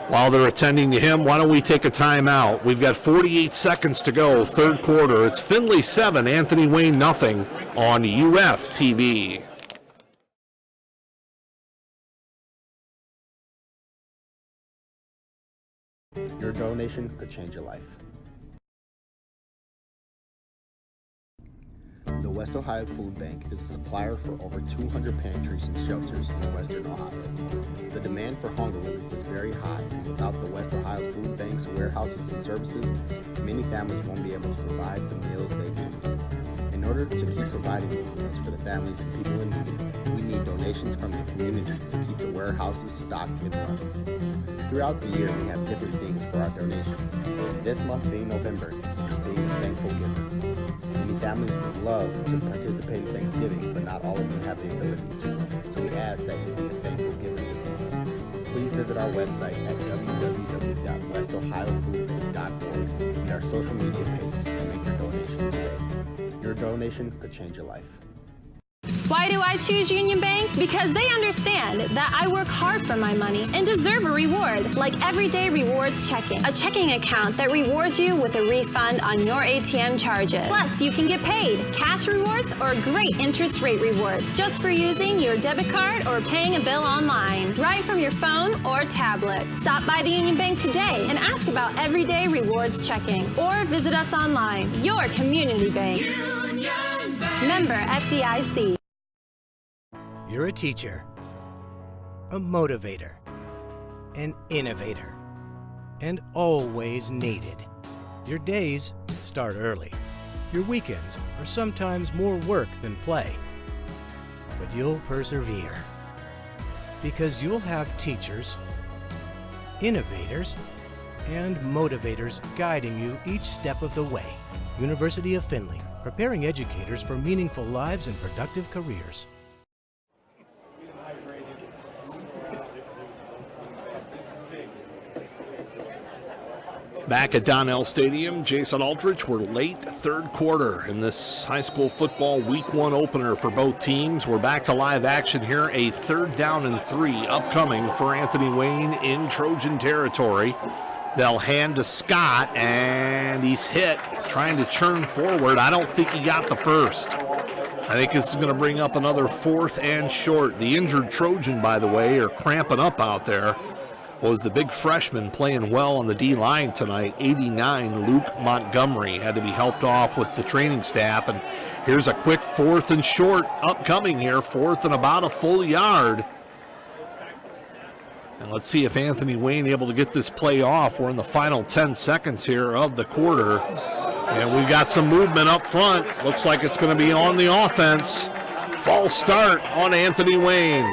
while they're attending to him, why don't we take a timeout? We've got 48 seconds to go, 3rd quarter. It's Findlay 7, Anthony Wayne nothing on UFTV. Your donation could change your life. The West Ohio Food Bank is a supplier for over 200 pantries and shelters in Western Ohio. The demand for hunger relief is very high, and without the West Ohio Food Bank's warehouses and services, many families won't be able to provide the meals they need. In order to keep providing these meals for the families and people in need, we need donations from the community to keep the warehouses stocked and running. Throughout the year, we have different themes for our donation. This month being November is being a thankful giver. Many families would love to participate in Thanksgiving, but not all of them have the ability to. So we ask that you be a thankful giver this month. Please visit our website at www.westohiofoodbank.org and our social media pages to make your donation today. Your donation could change your life. Why do I choose Union Bank? Because they understand that I work hard for my money and deserve a reward, like Everyday Rewards Checking, a checking account that rewards you with a refund on your ATM charges. Plus, you can get paid, cash rewards, or great interest rate rewards just for using your debit card or paying a bill online, right from your phone or tablet. Stop by the Union Bank today and ask about Everyday Rewards Checking, or visit us online. Your community bank. Union Bank. Member FDIC. You're a teacher, a motivator, an innovator, and always needed. Your days start early. Your weekends are sometimes more work than play. But you'll persevere, because you'll have teachers, innovators, and motivators guiding you each step of the way. University of Findlay, preparing educators for meaningful lives and productive careers. Back at Donnell Stadium, Jason Aldrich, we're late third quarter in this high school football week one opener for both teams. We're back to live action here, a 3rd down and 3 upcoming for Anthony Wayne in Trojan territory. They'll hand to Scott, and he's hit, trying to churn forward. I don't think he got the first. I think this is going to bring up another 4th and short. The injured Trojan, by the way, are cramping up out there, was the big freshman playing well on the D-line tonight, 89, Luke Montgomery. Had to be helped off with the training staff. And here's a quick 4th and short upcoming here, 4th and about a full yard. And let's see if Anthony Wayne able to get this play off. We're in the final 10 seconds here of the quarter. And we've got some movement up front. Looks like it's going to be on the offense. False start on Anthony Wayne.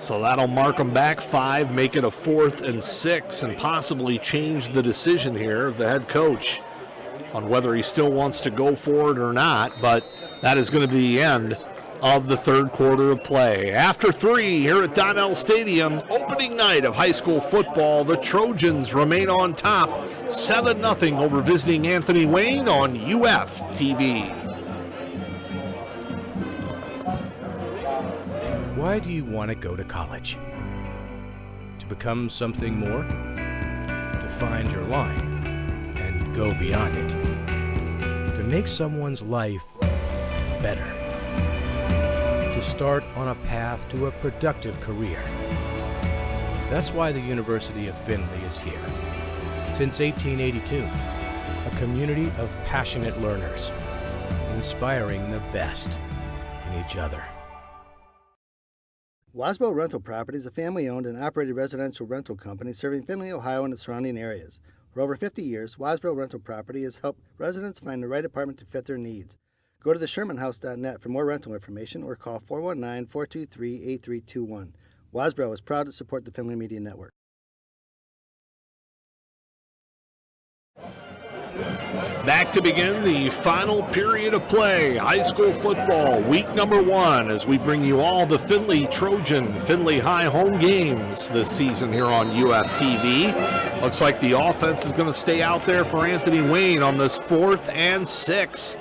So that'll mark them back 5, make it a 4th and 6, and possibly change the decision here of the head coach on whether he still wants to go for it or not. But that is going to be the end of the third quarter of play. After 3 here at Donnell Stadium, opening night of high school football, the Trojans remain on top, 7-0 over visiting Anthony Wayne on UF TV. Why do you want to go to college? To become something more? To find your line and go beyond it? To make someone's life better? To start on a path to a productive career? That's why the University of Findlay is here. Since 1882, a community of passionate learners, inspiring the best in each other. Wasbro Rental Property is a family-owned and operated residential rental company serving Findlay, Ohio and the surrounding areas. For over 50 years, Wasbro Rental Property has helped residents find the right apartment to fit their needs. Go to theshermanhouse.net for more rental information or call 419-423-8321. Wasbro is proud to support the Findlay Media Network. Back to begin the final period of play. High school football, week number 1, as we bring you all the Findlay Trojan, Findlay High home games this season here on UF TV. Looks like the offense is going to stay out there for Anthony Wayne on this 4th and 6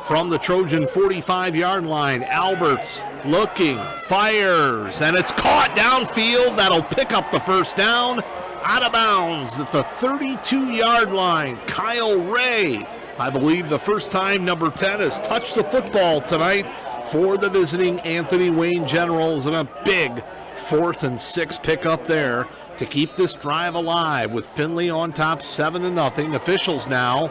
from the Trojan 45-yard line. Alberts looking, fires, and it's caught downfield. That'll pick up the first down. Out of bounds at the 32-yard line. Kyle Ray, I believe the first time number 10 has touched the football tonight for the visiting Anthony Wayne Generals, and a big 4th and 6 pickup there to keep this drive alive with Findlay on top 7-0. Officials now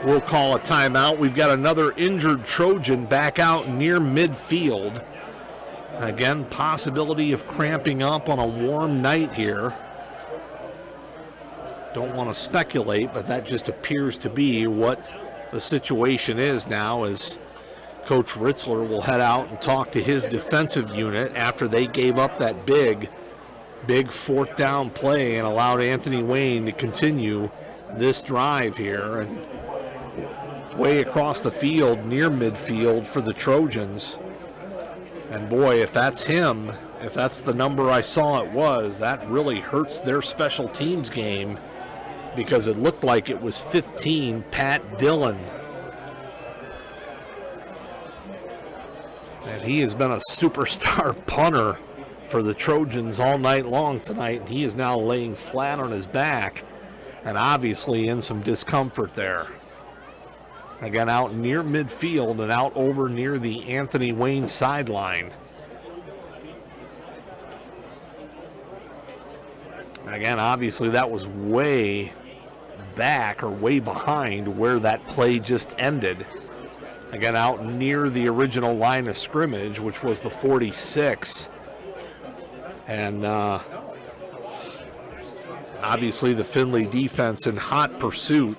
will call a timeout. We've got another injured Trojan back out near midfield. Again, possibility of cramping up on a warm night here. Don't want to speculate, but that just appears to be what the situation is now, as Coach Ritzler will head out and talk to his defensive unit after they gave up that big fourth down play and allowed Anthony Wayne to continue this drive here. And way across the field, near midfield for the Trojans. And boy, if that's him, if that's the number I saw it was, that really hurts their special teams game, because it looked like it was 15, Pat Dillon. And he has been a superstar punter for the Trojans all night long tonight, and he is now laying flat on his back and obviously in some discomfort there. Again, out near midfield and out over near the Anthony Wayne sideline. Again, obviously that was way back or way behind where that play just ended. Again, out near the original line of scrimmage, which was the 46. And obviously the Findlay defense in hot pursuit.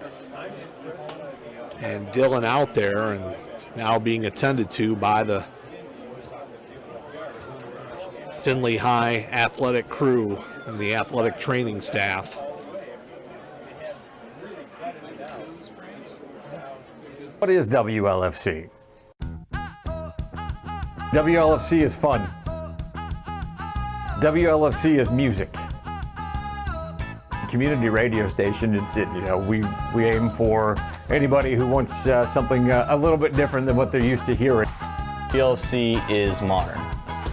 And Dillon out there and now being attended to by the Findlay High athletic crew and the athletic training staff. What is WLFC? WLFC is fun. WLFC is music. Community radio station. We aim for anybody who wants something a little bit different than what they're used to hearing. WLFC is modern.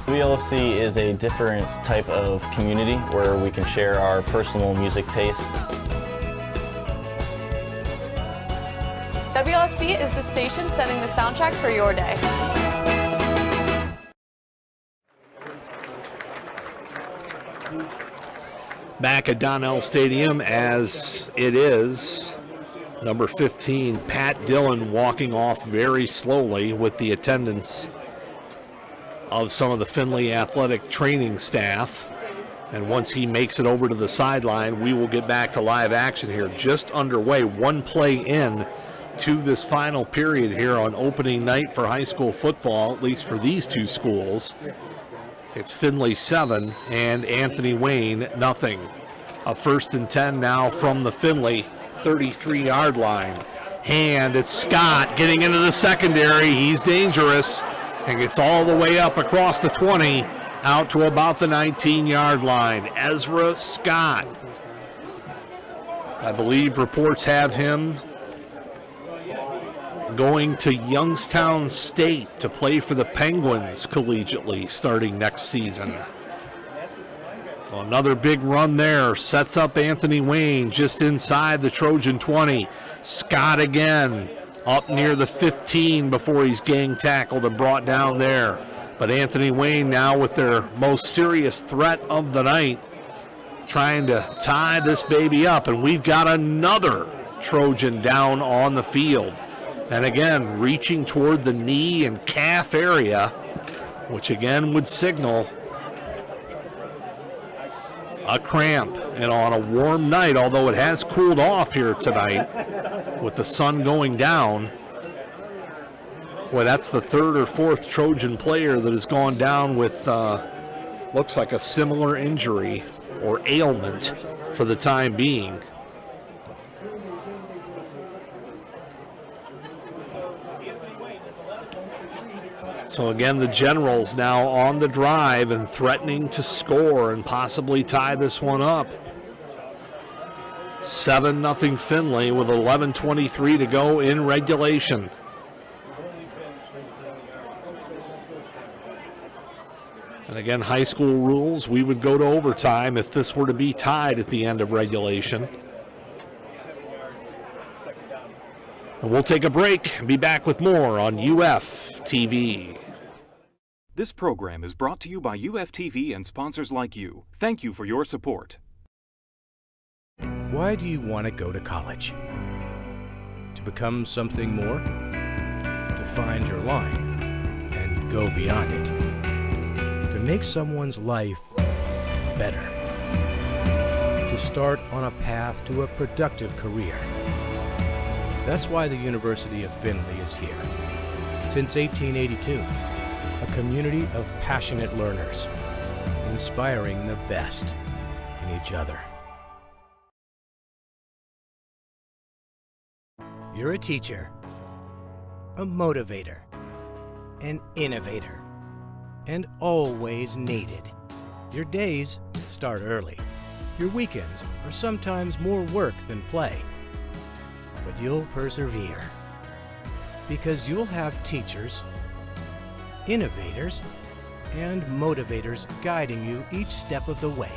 WLFC is a different type of community where we can share our personal music taste. WLFC is the station setting the soundtrack for your day. Back at Donnell Stadium as it is, number 15, Pat Dillon, walking off very slowly with the attendance of some of the Findlay athletic training staff. And once he makes it over to the sideline, we will get back to live action here. Just underway, one play in to this final period here on opening night for high school football, at least for these two schools. It's Findlay 7 and Anthony Wayne nothing. A 1st and 10 now from the Findlay 33-yard line. And it's Scott getting into the secondary. He's dangerous and gets all the way up across the 20 out to about the 19-yard line. Ezra Scott. I believe reports have him going to Youngstown State to play for the Penguins collegiately starting next season. So another big run there sets up Anthony Wayne just inside the Trojan 20. Scott again up near the 15 before he's gang tackled and brought down there. But Anthony Wayne now with their most serious threat of the night, trying to tie this baby up. And we've got another Trojan down on the field. And again, reaching toward the knee and calf area, which again would signal a cramp. And on a warm night, although it has cooled off here tonight with the sun going down, boy, that's the 3rd or 4th Trojan player that has gone down with looks like a similar injury or ailment for the time being. So again, the Generals now on the drive and threatening to score and possibly tie this one up. 7-0 Findlay with 11:23 to go in regulation. And again, high school rules, we would go to overtime if this were to be tied at the end of regulation. And we'll take a break and be back with more on UF TV. This program is brought to you by UFTV and sponsors like you. Thank you for your support. Why do you want to go to college? To become something more? To find your line and go beyond it? To make someone's life better? To to start on a path to a productive career. That's why the University of Findlay is here. Since 1882, a community of passionate learners, inspiring the best in each other. You're a teacher, a motivator, an innovator, and always needed. Your days start early. Your weekends are sometimes more work than play. But you'll persevere, because you'll have teachers, innovators, and motivators guiding you each step of the way.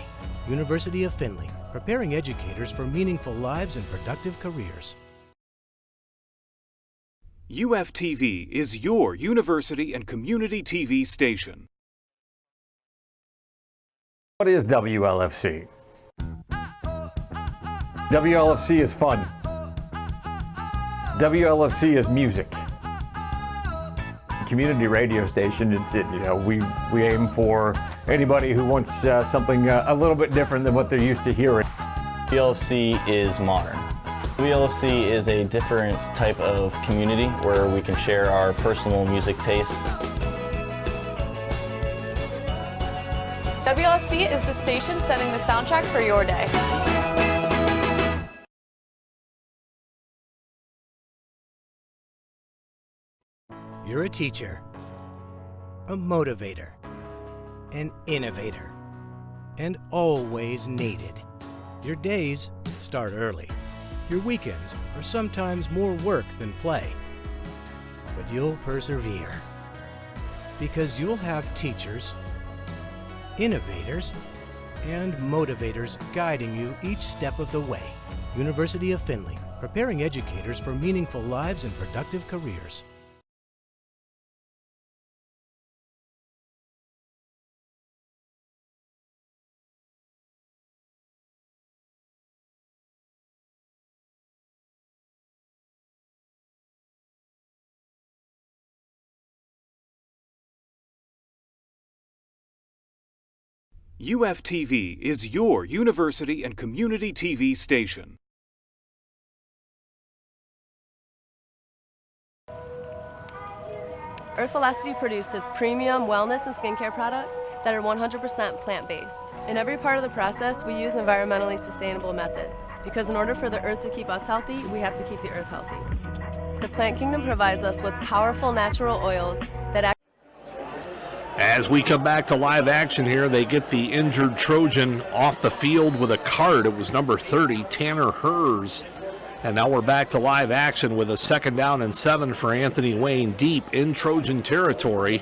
University of Findlay, preparing educators for meaningful lives and productive careers. UFTV is your university and community TV station. What is WLFC? WLFC is fun. WLFC is music. Community radio station. We aim for anybody who wants something a little bit different than what they're used to hearing. WLFC is modern. WLFC is a different type of community where we can share our personal music taste. WLFC is the station setting the soundtrack for your day. You're a teacher, a motivator, an innovator, and always needed. Your days start early. Your weekends are sometimes more work than play. But you'll persevere, because you'll have teachers, innovators, and motivators guiding you each step of the way. University of Findlay, preparing educators for meaningful lives and productive careers. UFTV is your university and community TV station. Earth Velocity produces premium wellness and skincare products that are 100% plant-based. In every part of the process, we use environmentally sustainable methods, because in order for the earth to keep us healthy, we have to keep the earth healthy. The Plant Kingdom provides us with powerful natural oils that As we come back to live action here, they get the injured Trojan off the field with a cart. It was number 30, Tanner Hers. And now we're back to live action with a 2nd down and 7 for Anthony Wayne, deep in Trojan territory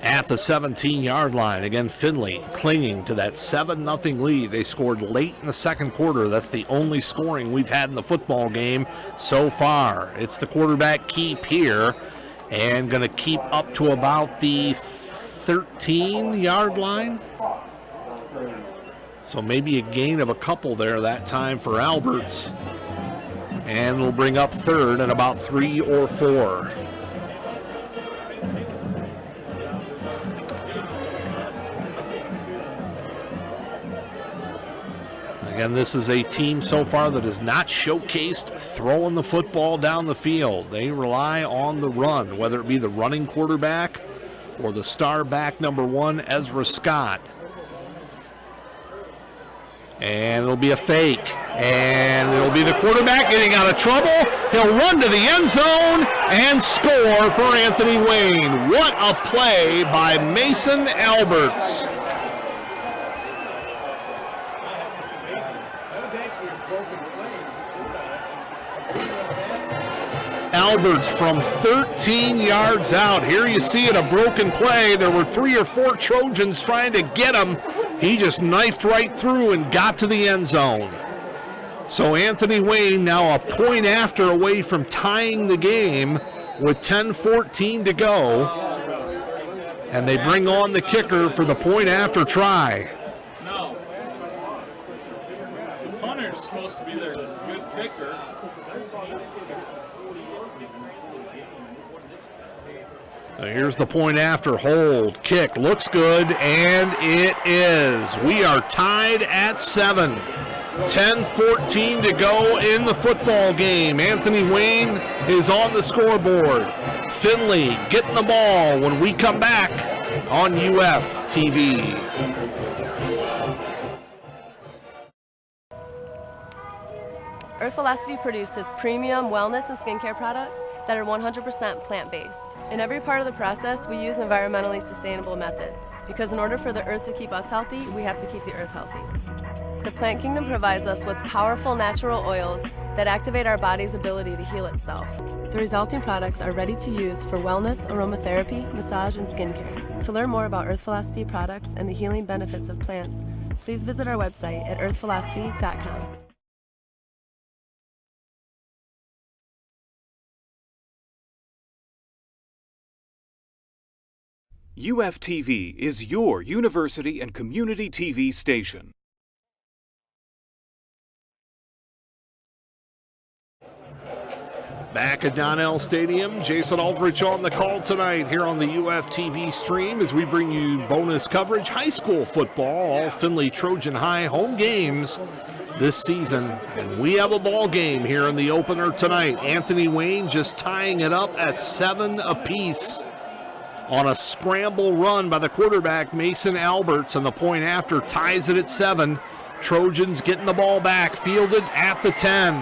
at the 17-yard line. Again, Findlay clinging to that 7-0 lead. They scored late in the second quarter. That's the only scoring we've had in the football game so far. It's the quarterback keep here, and going to keep up to about the 13-yard line. So maybe a gain of a couple there that time for Alberts. And we'll bring up 3rd and about 3 or 4. Again, this is a team so far that has not showcased throwing the football down the field. They rely on the run, whether it be the running quarterback or the star back number 1, Ezra Scott. And it'll be a fake. And it'll be the quarterback getting out of trouble. He'll run to the end zone and score for Anthony Wayne. What a play by Mason Alberts. Alberts from 13 yards out. Here you see it, a broken play. There were 3 or 4 Trojans trying to get him. He just knifed right through and got to the end zone. So Anthony Wayne now a point after away from tying the game with 10:14 to go. And they bring on the kicker for the point after try. No. The punter's supposed to be their good kicker. Here's the point after. Hold, kick, looks good, and it is. We are tied at 7. 10-14 to go in the football game. Anthony Wayne is on the scoreboard. Findlay getting the ball when we come back on UF TV. Earth Velocity produces premium wellness and skincare products that are 100% plant-based. In every part of the process, we use environmentally sustainable methods because in order for the earth to keep us healthy, we have to keep the earth healthy. The plant kingdom provides us with powerful natural oils that activate our body's ability to heal itself. The resulting products are ready to use for wellness, aromatherapy, massage, and skincare. To learn more about Earth Velocity products and the healing benefits of plants, please visit our website at earthvelocity.com. UF TV is your university and community TV station. Back at Donnell Stadium, Jason Aldrich on the call tonight here on the UF TV stream as we bring you bonus coverage, high school football, all Findlay Trojan High home games this season. And we have a ball game here in the opener tonight. Anthony Wayne just tying it up at 7 apiece on a scramble run by the quarterback, Mason Alberts, and the point after ties it at 7. Trojans getting the ball back, fielded at the 10.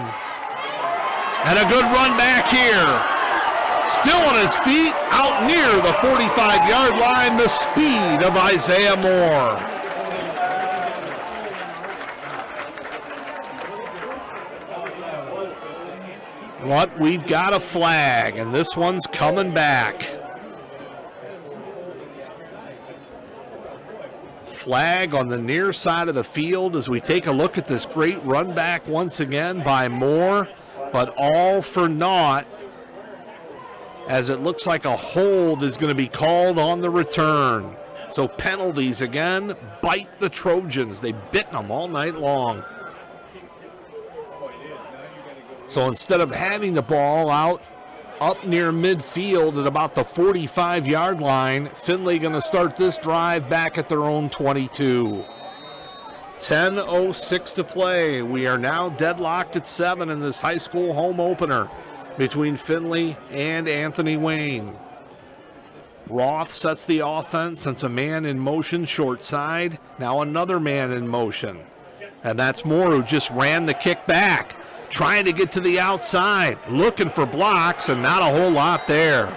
And a good run back here. Still on his feet, out near the 45-yard line, the speed of Isaiah Moore. But we've got a flag, and this one's coming back. Flag on the near side of the field as we take a look at this great run back once again by Moore, but all for naught as it looks like a hold is going to be called on the return. So penalties again bite the Trojans. They've bitten them all night long. So instead of having the ball out up near midfield at about the 45-yard line, Findlay going to start this drive back at their own 22. 10:06 to play. We are now deadlocked at 7 in this high school home opener between Findlay and Anthony Wayne. Roth sets the offense, sends a man in motion short side. Now another man in motion. And that's Moore, who just ran the kick back, trying to get to the outside, looking for blocks, and not a whole lot there.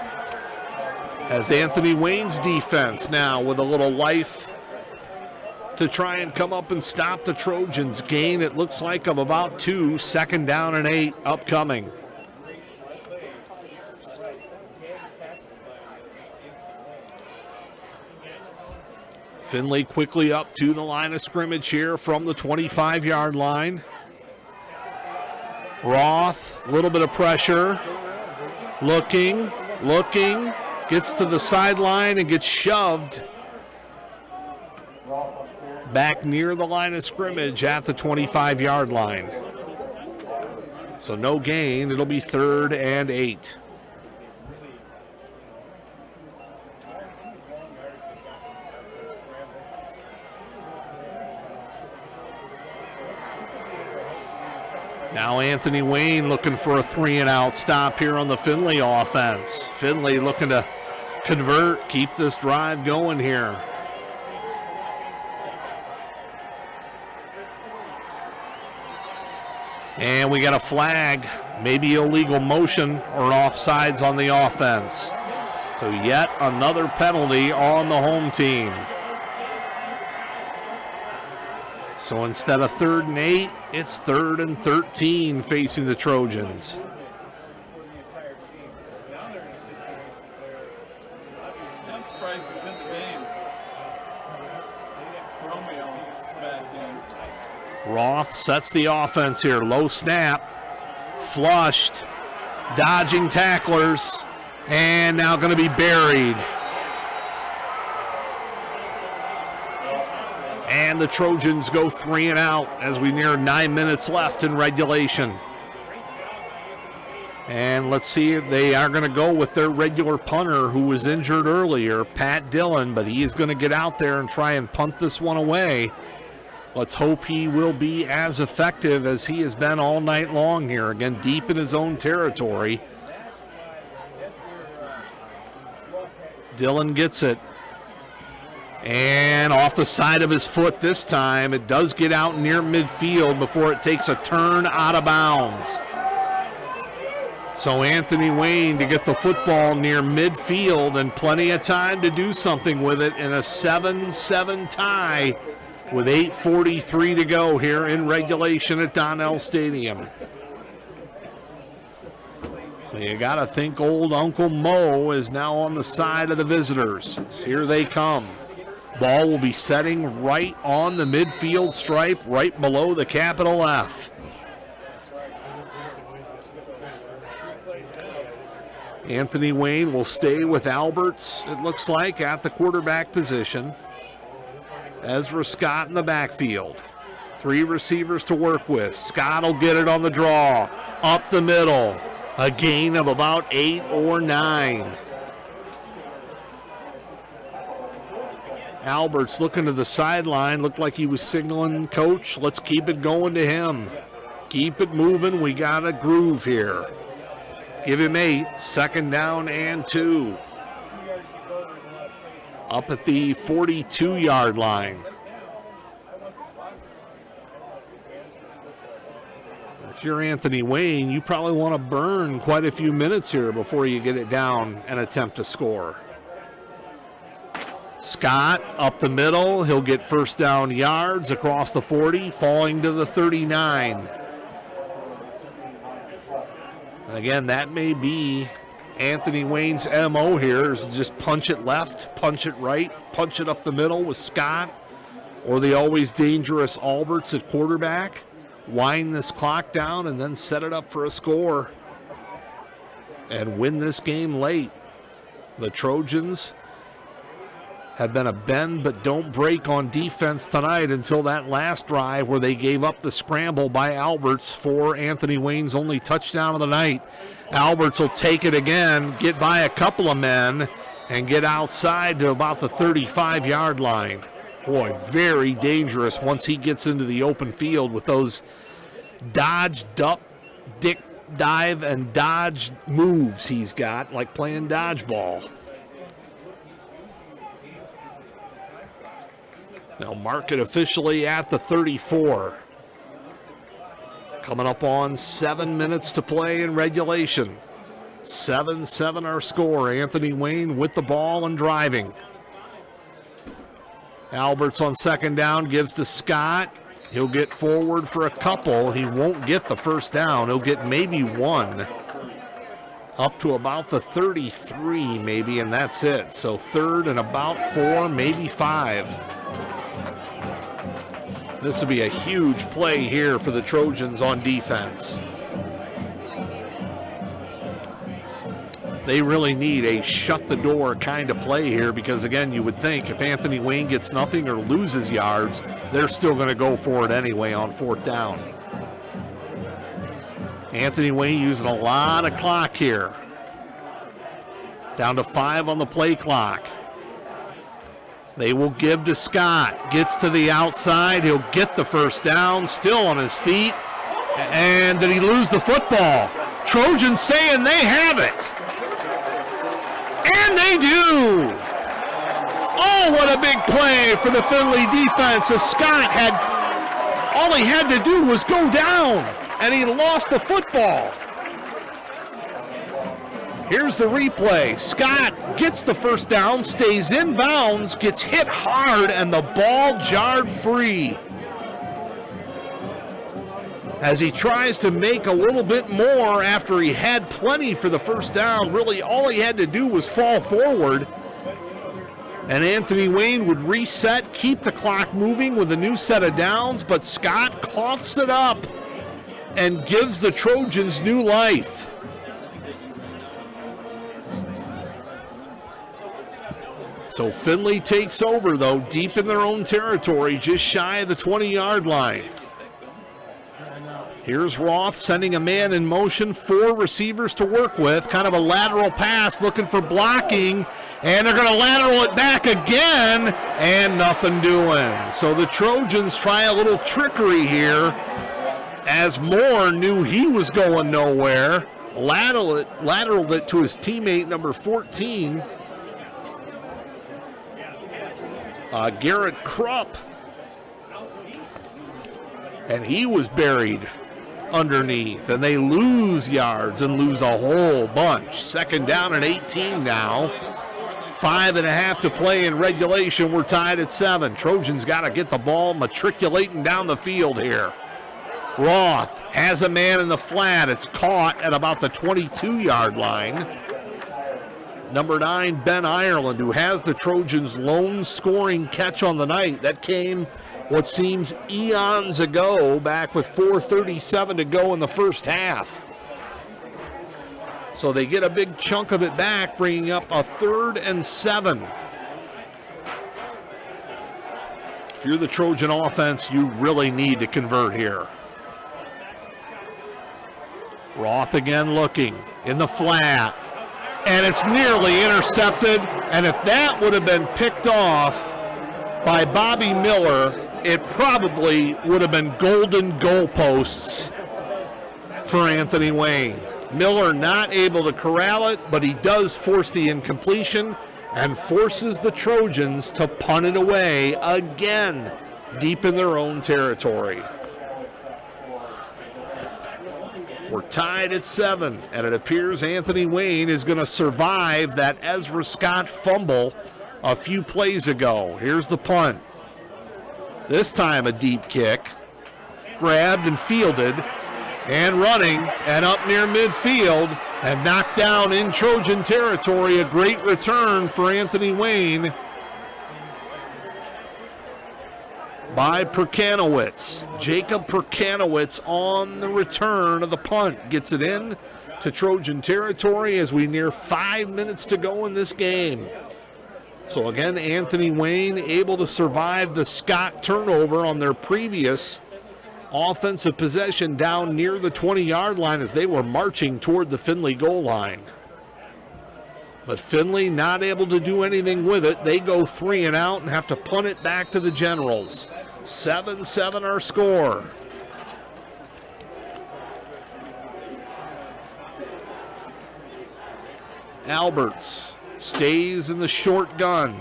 As Anthony Wayne's defense now with a little life to try and come up and stop the Trojans. Gain, it looks like, of about 2, 2nd down and 8 upcoming. Findlay quickly up to the line of scrimmage here from the 25-yard line. Roth, a little bit of pressure, looking, gets to the sideline and gets shoved back near the line of scrimmage at the 25-yard line. So no gain, it'll be 3rd and 8. Now Anthony Wayne looking for a 3-and-out stop here on the Findlay offense. Findlay looking to convert, keep this drive going here. And we got a flag, maybe illegal motion or offsides on the offense. So yet another penalty on the home team. So instead of 3rd and 8, it's 3rd and 13 facing the Trojans. I'm surprised he's in the game. Romeo back in. Roth sets the offense here. Low snap. Flushed. Dodging tacklers. And now going to be buried. And the Trojans go 3-and-out as we near 9 minutes left in regulation. And let's see, they are going to go with their regular punter who was injured earlier, Pat Dillon, but he is going to get out there and try and punt this one away. Let's hope he will be as effective as he has been all night long here. Again, deep in his own territory. Dillon gets it. And off the side of his foot this time. It does get out near midfield before it takes a turn out of bounds. So Anthony Wayne to get the football near midfield and plenty of time to do something with it in a 7-7 tie with 8:43 to go here in regulation at Donnell Stadium. So you got to think old Uncle Mo is now on the side of the visitors. Here they come. Ball will be setting right on the midfield stripe, right below the capital F. Anthony Wayne will stay with Alberts, it looks like, at the quarterback position. Ezra Scott in the backfield. 3 receivers to work with. Scott will get it on the draw. Up the middle. A gain of about 8 or 9. Alberts looking to the sideline. Looked like he was signaling, coach, let's keep it going to him. Keep it moving. We got a groove here. Give him 8. 2nd down and 2. Up at the 42-yard line. If you're Anthony Wayne, you probably want to burn quite a few minutes here before you get it down and attempt to score. Scott up the middle. He'll get 1st down yards across the 40, falling to the 39. And again, that may be Anthony Wayne's MO here, is just punch it left, punch it right, punch it up the middle with Scott, or the always dangerous Alberts at quarterback. Wind this clock down and then set it up for a score and win this game late. The Trojans have been a bend but don't break on defense tonight until that last drive where they gave up the scramble by Alberts for Anthony Wayne's only touchdown of the night. Alberts will take it again, get by a couple of men, and get outside to about the 35-yard line. Boy, very dangerous once he gets into the open field with those dodge, duck, dick, dive, and dodge moves he's got, like playing dodgeball. They'll mark it officially at the 34. Coming up on 7 minutes to play in regulation. 7-7 our score. Anthony Wayne with the ball and driving. Alberts on 2nd down gives to Scott. He'll get forward for a couple. He won't get the 1st down. He'll get maybe 1. Up to about the 33 maybe, and that's it. So 3rd and about 4, maybe 5. This will be a huge play here for the Trojans on defense. They really need a shut-the-door kind of play here because, again, you would think if Anthony Wayne gets nothing or loses yards, they're still going to go for it anyway on 4th down. Anthony Wayne using a lot of clock here. Down to 5 on the play clock. They will give to Scott. Gets to the outside. He'll get the 1st down. Still on his feet. And did he lose the football? Trojans saying they have it. And they do. Oh, what a big play for the Findlay defense. As Scott all he had to do was go down. And he lost the football. Here's the replay. Scott gets the 1st down, stays in bounds, gets hit hard, and the ball jarred free. As he tries to make a little bit more after he had plenty for the 1st down, really all he had to do was fall forward. And Anthony Wayne would reset, keep the clock moving with a new set of downs, but Scott coughs it up and gives the Trojans new life. So Findlay takes over, though, deep in their own territory, just shy of the 20-yard line. Here's Roth sending a man in motion, 4 receivers to work with, kind of a lateral pass looking for blocking, and they're going to lateral it back again, and nothing doing. So the Trojans try a little trickery here, as Moore knew he was going nowhere, lateraled it to his teammate number 14, Garrett Krupp, and he was buried underneath, and they lose yards and lose a whole bunch. Second down and 18 now. 5.5 to play in regulation. We're tied at 7. Trojans got to get the ball matriculating down the field here. Roth has a man in the flat. It's caught at about the 22-yard line. Number 9, Ben Ireland, who has the Trojans' lone scoring catch on the night. That came what seems eons ago, back with 4:37 to go in the first half. So they get a big chunk of it back, bringing up a 3rd and 7. If you're the Trojan offense, you really need to convert here. Roth again looking in the flat, and it's nearly intercepted, and if that would have been picked off by Bobby Miller, it probably would have been golden goalposts for Anthony Wayne. Miller not able to corral it, but he does force the incompletion and forces the Trojans to punt it away again, deep in their own territory. We're tied at 7, and it appears Anthony Wayne is going to survive that Ezra Scott fumble a few plays ago. Here's the punt. This time a deep kick, grabbed and fielded, and running, and up near midfield, and knocked down in Trojan territory. A great return for Anthony Wayne by Perkanowitz. Jacob Perkanowitz on the return of the punt. Gets it in to Trojan territory as we near 5 minutes to go in this game. So again, Anthony Wayne able to survive the Scott turnover on their previous offensive possession down near the 20-yard line as they were marching toward the Findlay goal line. But Findlay not able to do anything with it. They go 3 and out and have to punt it back to the Generals. 7-7 our score. Alberts stays in the short gun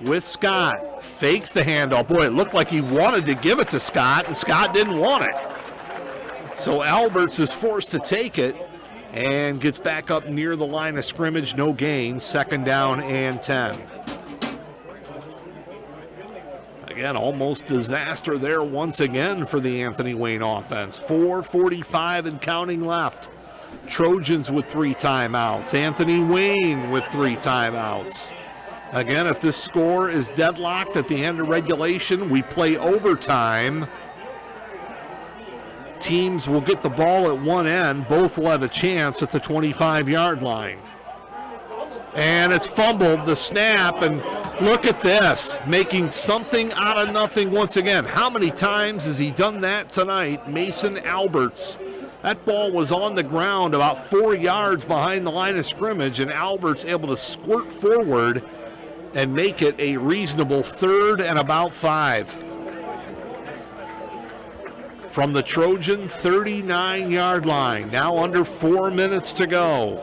with Scott. Fakes the handoff. Boy, it looked like he wanted to give it to Scott, and Scott didn't want it. So Alberts is forced to take it and gets back up near the line of scrimmage. No gain. 2nd down and 10. Again, almost disaster there once again for the Anthony Wayne offense. 4:45 and counting left. Trojans with 3 timeouts. Anthony Wayne with 3 timeouts. Again, if this score is deadlocked at the end of regulation, we play overtime. Teams will get the ball at one end. Both will have a chance at the 25-yard line. And it's fumbled, the snap, and look at this, making something out of nothing once again. How many times has he done that tonight? Mason Alberts. That ball was on the ground about 4 yards behind the line of scrimmage, and Alberts able to squirt forward and make it a reasonable 3rd and about 5. From the Trojan 39-yard line, now under 4 minutes to go.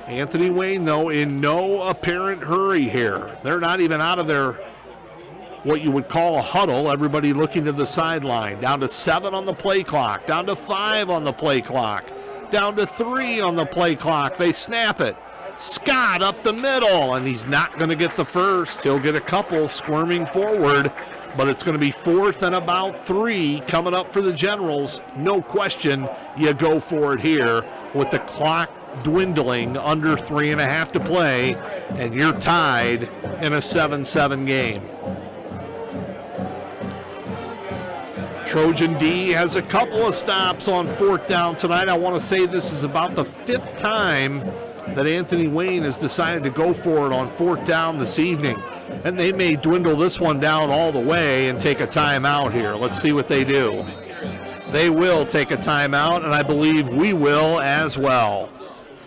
Anthony Wayne, though, in no apparent hurry here. They're not even out of their, what you would call a huddle. Everybody looking to the sideline. Down to 7 on the play clock. Down to 5 on the play clock. Down to 3 on the play clock. They snap it. Scott up the middle, and he's not going to get the first. He'll get a couple squirming forward, but it's going to be 4th and about 3 coming up for the Generals. No question, you go for it here with the clock dwindling, under 3.5 to play, and you're tied in a 7-7 game. Trojan D has a couple of stops on 4th down tonight. I want to say this is about the 5th time that Anthony Wayne has decided to go for it on 4th down this evening. And they may dwindle this one down all the way and take a timeout here. Let's see what they do. They will take a timeout, and I believe we will as well.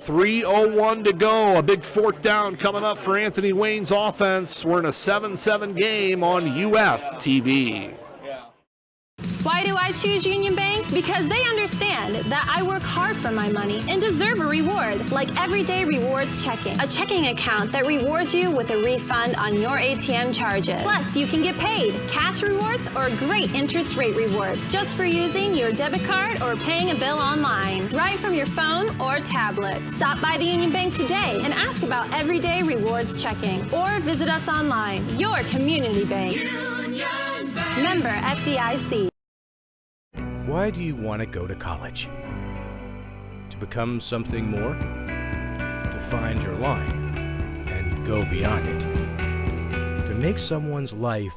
3:01 to go. A big fourth down coming up for Anthony Wayne's offense. We're in a 7-7 game on UF TV. Why do I choose Union Bank? Because they understand that I work hard for my money and deserve a reward, like Everyday Rewards Checking, a checking account that rewards you with a refund on your ATM charges. Plus, you can get paid, cash rewards, or great interest rate rewards just for using your debit card or paying a bill online, right from your phone or tablet. Stop by the Union Bank today and ask about Everyday Rewards Checking, or visit us online. Your community bank. Union Bank. Member FDIC. Why do you want to go to college? To become something more? To find your line and go beyond it? To make someone's life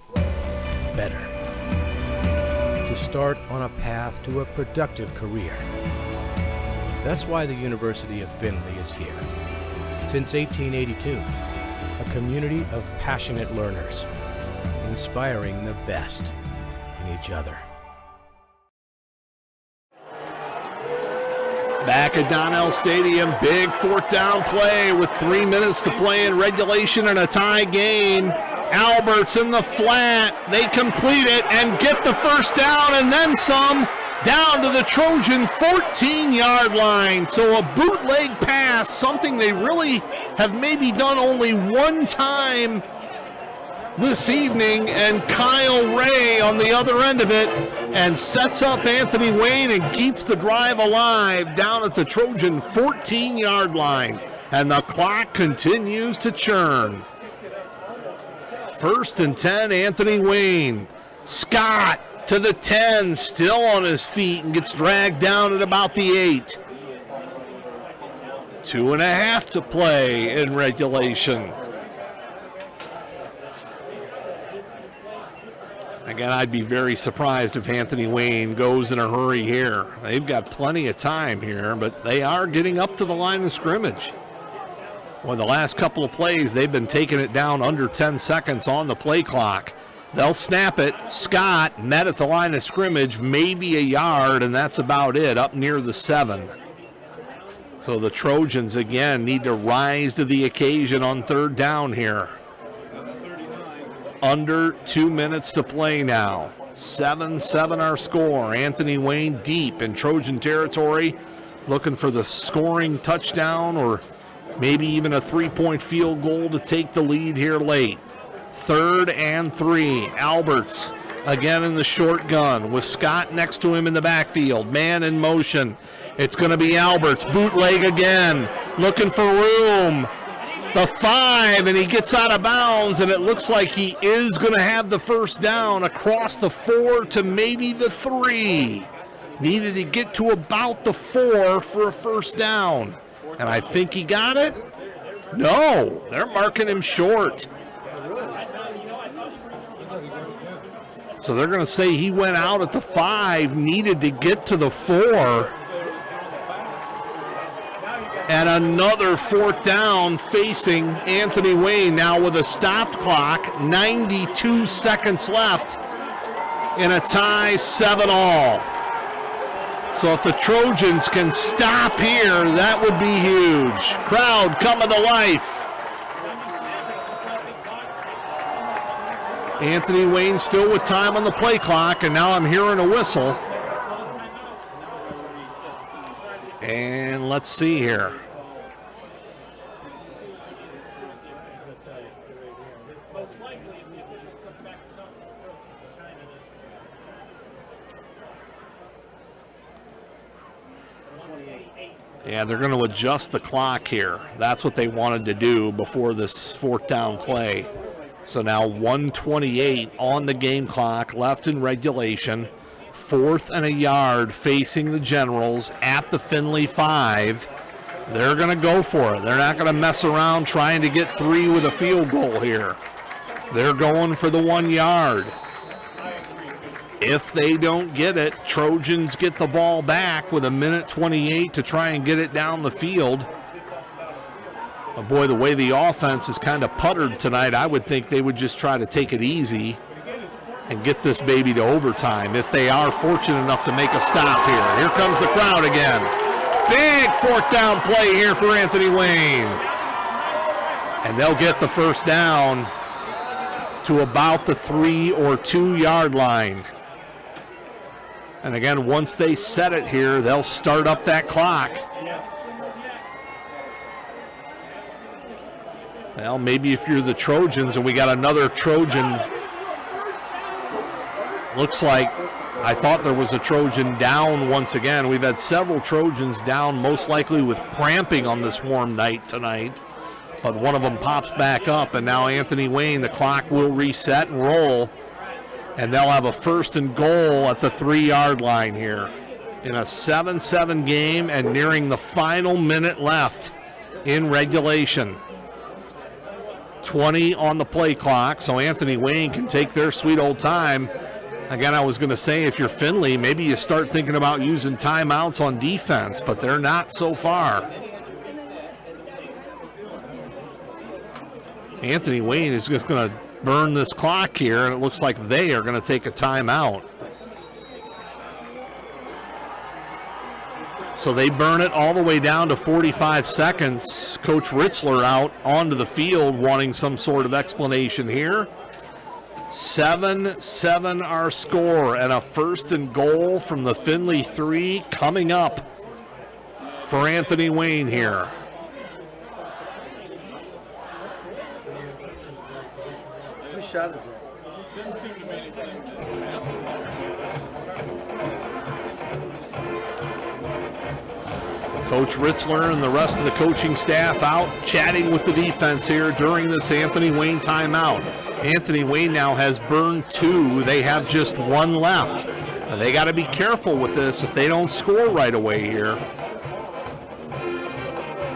better? To start on a path to a productive career? That's why the University of Findlay is here. Since 1882, a community of passionate learners, inspiring the best in each other. Back at Donnell Stadium, big fourth down play with 3 minutes to play in regulation and a tie game. Alberts in the flat. They complete it and get the first down and then some down to the Trojan 14-yard line. So a bootleg pass, something they really have maybe done only one time this evening, and Kyle Ray on the other end of it and sets up Anthony Wayne and keeps the drive alive down at the Trojan 14-yard line. And the clock continues to churn. 1st and 10, Anthony Wayne. Scott to the 10, still on his feet and gets dragged down at about the 8. 2.5 to play in regulation. Again, I'd be very surprised if Anthony Wayne goes in a hurry here. They've got plenty of time here, but they are getting up to the line of scrimmage. Well, the last couple of plays, they've been taking it down under 10 seconds on the play clock. They'll snap it. Scott met at the line of scrimmage, maybe a yard, and that's about it, up near the 7. So the Trojans, again, need to rise to the occasion on 3rd down here. Under 2 minutes to play now. 7-7 our score. Anthony Wayne deep in Trojan territory, looking for the scoring touchdown or maybe even a 3-point field goal to take the lead here late. 3rd and 3. Alberts again in the short gun with Scott next to him in the backfield. Man in motion. It's going to be Alberts. Bootleg again. Looking for room. The 5, and he gets out of bounds, and it looks like he is going to have the first down across the 4 to maybe the 3. Needed to get to about the 4 for a first down, and I think he got it. No, they're marking him short. So they're going to say he went out at the 5, needed to get to the 4. And another 4th down facing Anthony Wayne now with a stopped clock, 92 seconds left in a tie, 7-all. So if the Trojans can stop here, that would be huge. Crowd coming to life. Anthony Wayne still with time on the play clock, and now I'm hearing a whistle. And let's see here. Yeah, they're going to adjust the clock here. That's what they wanted to do before this 4th down play. So now 1:28 on the game clock left in regulation. 4th and a yard facing the Generals at the Findlay 5. They're going to go for it. They're not going to mess around trying to get 3 with a field goal here. They're going for the 1 yard. If they don't get it, Trojans get the ball back with 1:28 to try and get it down the field. But boy, the way the offense is kind of puttered tonight, I would think they would just try to take it easy and get this baby to overtime if they are fortunate enough to make a stop here. Here comes the crowd again. Big fourth down play here for Anthony Wayne. And they'll get the first down to about the 3 or 2 yard line. And again, once they set it here, they'll start up that clock. Well, maybe if you're the Trojans, and we got another Trojan. Looks like I thought there was a Trojan down once again. We've had several Trojans down, most likely with cramping on this warm night tonight. But one of them pops back up, and now Anthony Wayne, the clock will reset and roll. And they'll have a first and goal at the 3 yard line here in a 7-7 game and nearing the final minute left in regulation. 20 on the play clock, so Anthony Wayne can take their sweet old time. Again, I was going to say, if you're Findlay, maybe you start thinking about using timeouts on defense, but they're not so far. Anthony Wayne is just going to burn this clock here, and it looks like they are going to take a timeout. So they burn it all the way down to 45 seconds. Coach Ritzler out onto the field wanting some sort of explanation here. 7-7 our score, and a first and goal from the Findlay 3 coming up for Anthony Wayne here. Whose shot is that? Didn't seem to be anything. Coach Ritzler and the rest of the coaching staff out chatting with the defense here during this Anthony Wayne timeout. Anthony Wayne now has burned 2. They have just 1 left. And they got to be careful with this if they don't score right away here.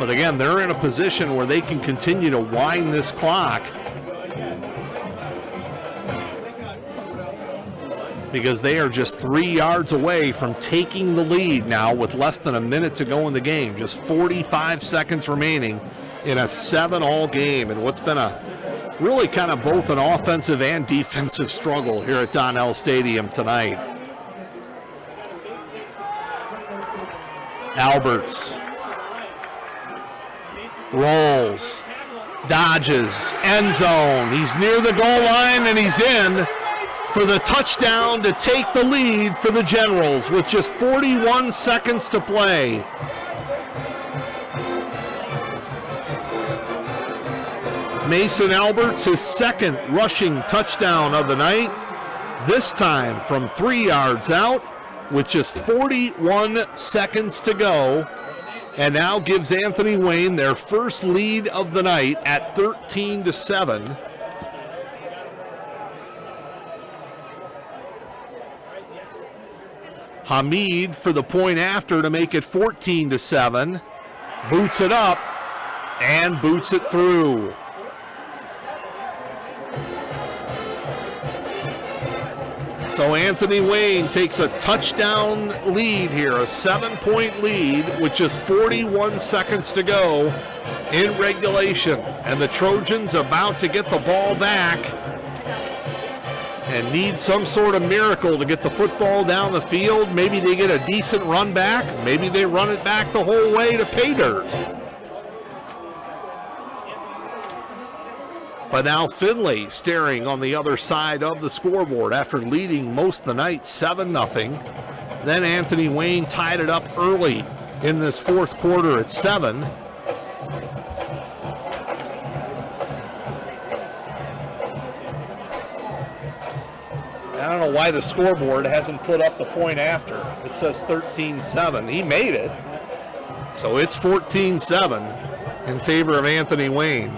But again, they're in a position where they can continue to wind this clock, because they are just 3 yards away from taking the lead now with less than a minute to go in the game. Just 45 seconds remaining in a 7-all game, and what's been a really kind of both an offensive and defensive struggle here at Donnell Stadium tonight. Alberts rolls, dodges, end zone. He's near the goal line, and he's in for the touchdown to take the lead for the Generals with just 41 seconds to play. Mason Alberts, his second rushing touchdown of the night, this time from 3 yards out with just 41 seconds to go, and now gives Anthony Wayne their first lead of the night at 13-7. Hamid for the point after to make it 14-7. Boots it up and boots it through. So Anthony Wayne takes a touchdown lead here, a 7-point lead with just 41 seconds to go in regulation. And the Trojans about to get the ball back and need some sort of miracle to get the football down the field. Maybe they get a decent run back. Maybe they run it back the whole way to pay dirt. But now Findlay staring on the other side of the scoreboard after leading most of the night 7-0. Then Anthony Wayne tied it up early in this fourth quarter at 7. I don't know why the scoreboard hasn't put up the point after. It says 13-7. He made it. So it's 14-7 in favor of Anthony Wayne.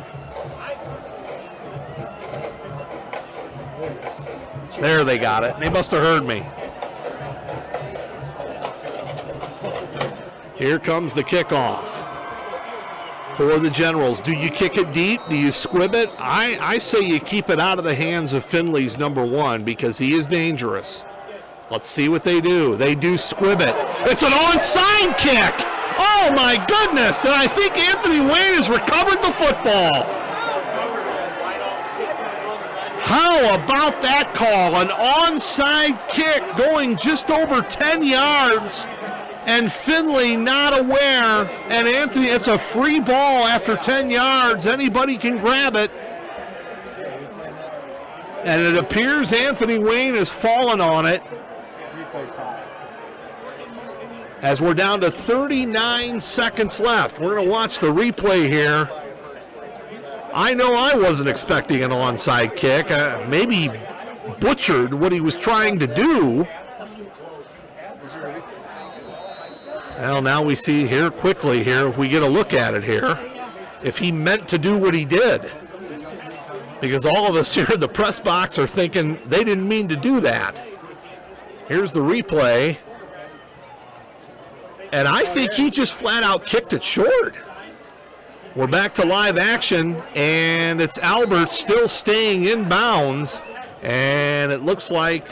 There, they got it. They must have heard me. Here comes the kickoff for the Generals. Do you kick it deep? Do you squib it? I say you keep it out of the hands of Findlay's number 1 because he is dangerous. Let's see what they do. They do squib it. It's an onside kick. Oh my goodness! And I think Anthony Wayne has recovered the football. How about that call? An onside kick going just over 10 yards. And Findlay not aware. And Anthony, it's a free ball after 10 yards. Anybody can grab it. And it appears Anthony Wayne has fallen on it. As we're down to 39 seconds left. We're going to watch the replay here. I know I wasn't expecting an onside kick. Maybe butchered what he was trying to do. Well, now we see here quickly here, if we get a look at it here, if he meant to do what he did. Because all of us here in the press box are thinking they didn't mean to do that. Here's the replay. And I think he just flat out kicked it short. We're back to live action, and it's Albert still staying in bounds. And it looks like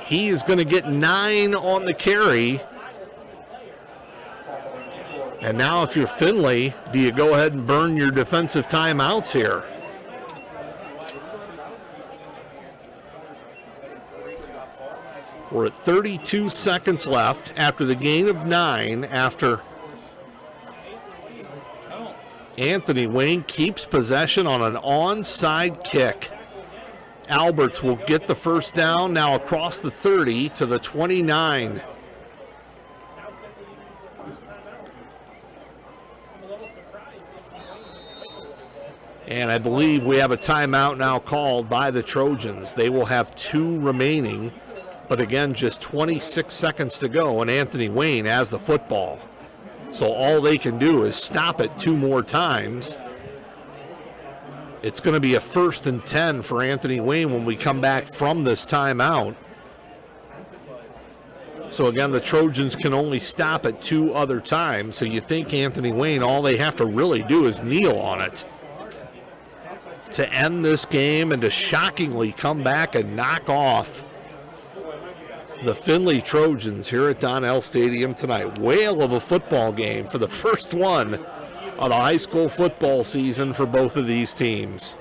he is going to get 9 on the carry. And now if you're Findlay, do you go ahead and burn your defensive timeouts here? We're at 32 seconds left after the gain of 9 after Anthony Wayne keeps possession on an onside kick. Alberts will get the first down now across the 30 to the 29. And I believe we have a timeout now called by the Trojans. They will have 2 remaining, but again, just 26 seconds to go, and Anthony Wayne has the football. So all they can do is stop it 2 more times. It's going to be a 1st and 10 for Anthony Wayne when we come back from this timeout. So again, the Trojans can only stop it 2 other times. So you think Anthony Wayne, all they have to really do is kneel on it to end this game and to shockingly come back and knock off the Findlay Trojans here at Donnell Stadium tonight. Whale of a football game for the first one of the high school football season for both of these teams.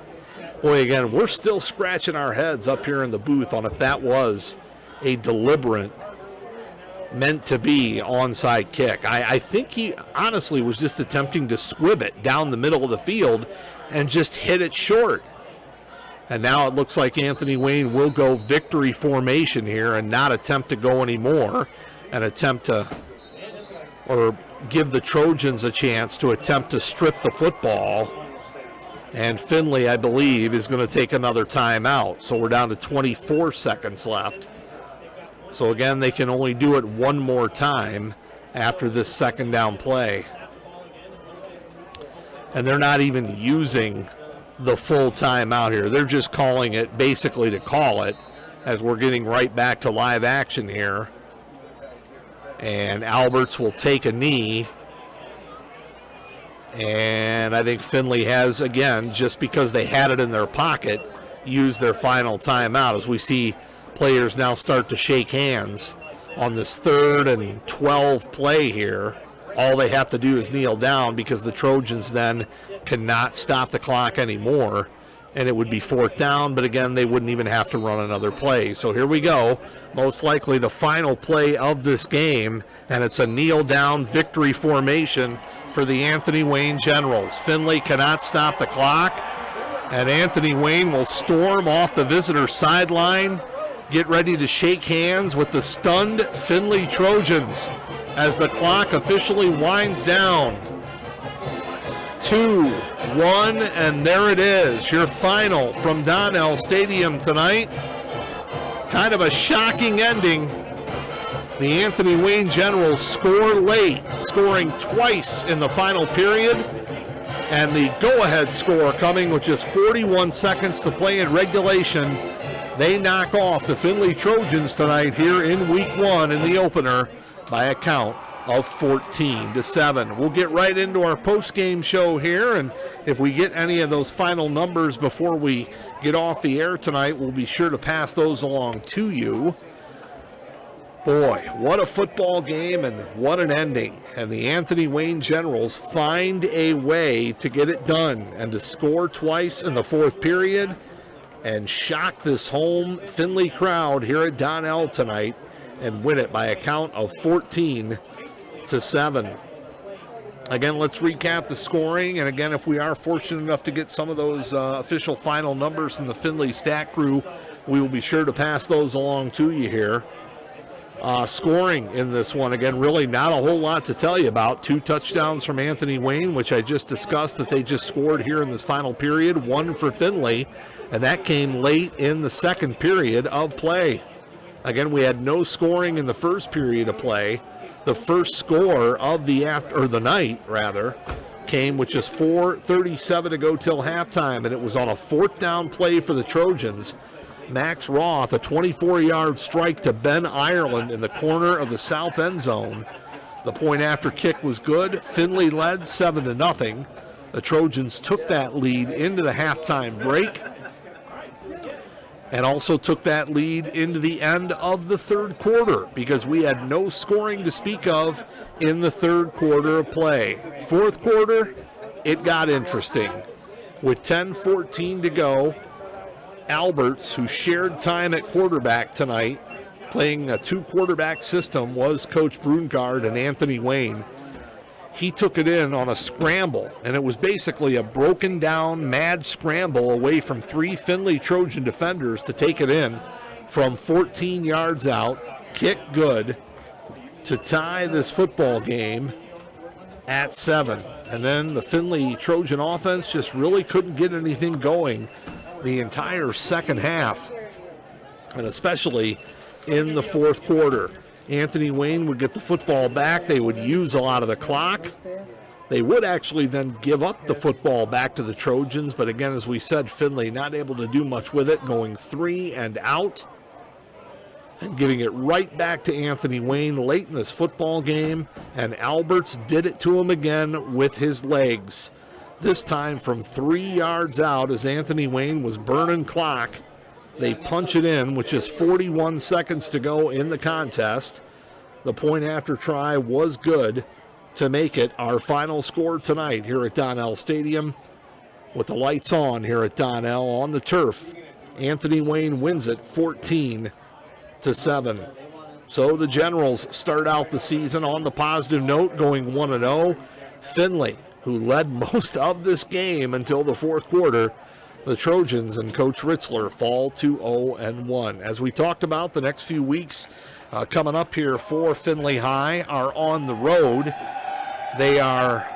Boy, again, we're still scratching our heads up here in the booth on if that was a deliberate, meant to be onside kick. I think he honestly was just attempting to squib it down the middle of the field and just hit it short. And now it looks like Anthony Wayne will go victory formation here and not attempt to go anymore and attempt to, or give the Trojans a chance to attempt to strip the football. And Findlay, I believe, is going to take another timeout. So we're down to 24 seconds left. So again, they can only do it 1 more time after this 2nd down play. And they're not even using the full timeout here. They're just calling it basically to call it, as we're getting right back to live action here. And Alberts will take a knee. And I think Findlay has, again, just because they had it in their pocket, used their final timeout, as we see players now start to shake hands on this 3rd and 12 play here. All they have to do is kneel down, because the Trojans then cannot stop the clock anymore, and it would be 4th down, but again, they wouldn't even have to run another play. So here we go, most likely the final play of this game, and it's a kneel down victory formation for the Anthony Wayne Generals. Findlay cannot stop the clock, and Anthony Wayne will storm off the visitor sideline, get ready to shake hands with the stunned Findlay Trojans as the clock officially winds down. 2, 1, and there it is, your final from Donnell Stadium tonight. Kind of a shocking ending. The Anthony Wayne Generals score late, scoring twice in the final period, and the go-ahead score coming with just 41 seconds to play in regulation. They knock off the Findlay Trojans tonight here in Week 1 in the opener by a count of 14-7. We'll get right into our post-game show here, and if we get any of those final numbers before we get off the air tonight, we'll be sure to pass those along to you. Boy, what a football game and what an ending. And the Anthony Wayne Generals find a way to get it done and to score twice in the fourth period and shock this home Findlay crowd here at Donnell tonight and win it by a count of 14-7. Again, let's recap the scoring. And again, if we are fortunate enough to get some of those official final numbers from the Findlay stat crew, we will be sure to pass those along to you here. Scoring in this one, again, really not a whole lot to tell you about. 2 touchdowns from Anthony Wayne, which I just discussed that they just scored here in this final period. 1 for Findlay, and that came late in the second period of play. Again, we had no scoring in the first period of play. The first score of the night came with just 4:37 to go till halftime, and it was on a 4th down play for the Trojans. Max Roth, a 24-yard strike to Ben Ireland in the corner of the south end zone. The point after kick was good. Findlay led 7-0. The Trojans took that lead into the halftime break and also took that lead into the end of the third quarter because we had no scoring to speak of in the third quarter of play. Fourth quarter, it got interesting. With 10:14 to go, Alberts, who shared time at quarterback tonight, playing a 2-quarterback system, was Coach Brungard and Anthony Wayne. He took it in on a scramble, and it was basically a broken down, mad scramble away from 3 Findlay Trojan defenders to take it in from 14 yards out, kick good, to tie this football game at 7. And then the Findlay Trojan offense just really couldn't get anything going the entire second half, and especially in the fourth quarter. Anthony Wayne would get the football back. They would use a lot of the clock. They would actually then give up the football back to the Trojans, but again, as we said, Findlay not able to do much with it, going 3 and out and giving it right back to Anthony Wayne late in this football game, and Alberts did it to him again with his legs. This time from 3 yards out as Anthony Wayne was burning clock. They punch it in with just 41 seconds to go in the contest. The point after try was good to make it our final score tonight here at Donnell Stadium. With the lights on here at Donnell on the turf, Anthony Wayne wins it 14-7. So the Generals start out the season on the positive note, going 1-0. Findlay, who led most of this game until the fourth quarter, the Trojans and Coach Ritzler fall to 0-1. As we talked about, the next few weeks coming up here for Findlay High are on the road. They are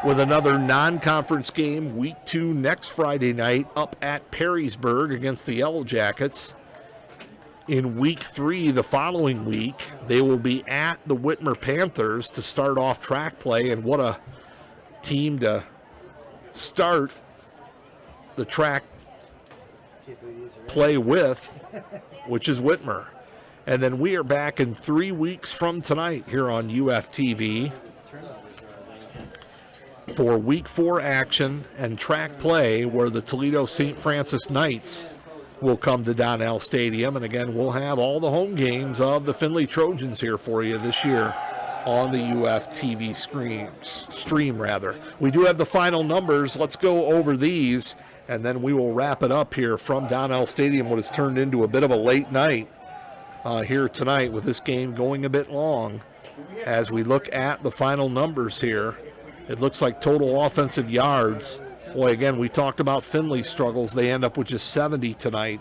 with another non-conference game, week 2 next Friday night up at Perrysburg against the Yellow Jackets. In week 3 the following week, they will be at the Whitmer Panthers to start off track play, and what a team to start the track play with, which is Whitmer. And then we are back in 3 weeks from tonight here on UFTV for week 4 action and track play, where the Toledo St. Francis Knights will come to Donnell Stadium. And again, we'll have all the home games of the Findlay Trojans here for you this year on the UFTV stream. We do have the final numbers. Let's go over these, and then we will wrap it up here from Donnell Stadium, what has turned into a bit of a late night here tonight, with this game going a bit long. As we look at the final numbers here, it looks like total offensive yards. Boy, again, we talked about Findlay's struggles. They end up with just 70 tonight.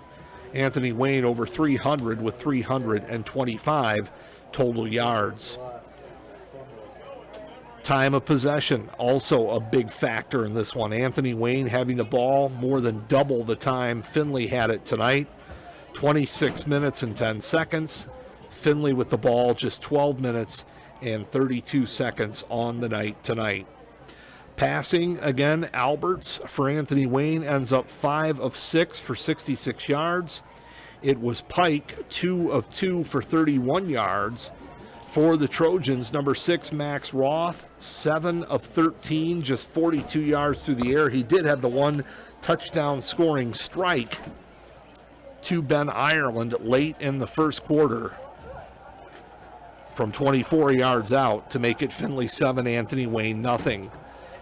Anthony Wayne over 300 with 325 total yards. Time of possession, also a big factor in this one. Anthony Wayne having the ball more than double the time Findlay had it tonight. 26 minutes and 10 seconds. Findlay with the ball just 12 minutes and 32 seconds on the night tonight. Passing, again, Alberts for Anthony Wayne ends up 5 of 6 for 66 yards. It was Pike, 2 of 2 for 31 yards. For the Trojans, number 6, Max Roth, 7 of 13, just 42 yards through the air. He did have the one touchdown scoring strike to Ben Ireland late in the first quarter. from 24 yards out to make it Findlay 7, Anthony Wayne nothing.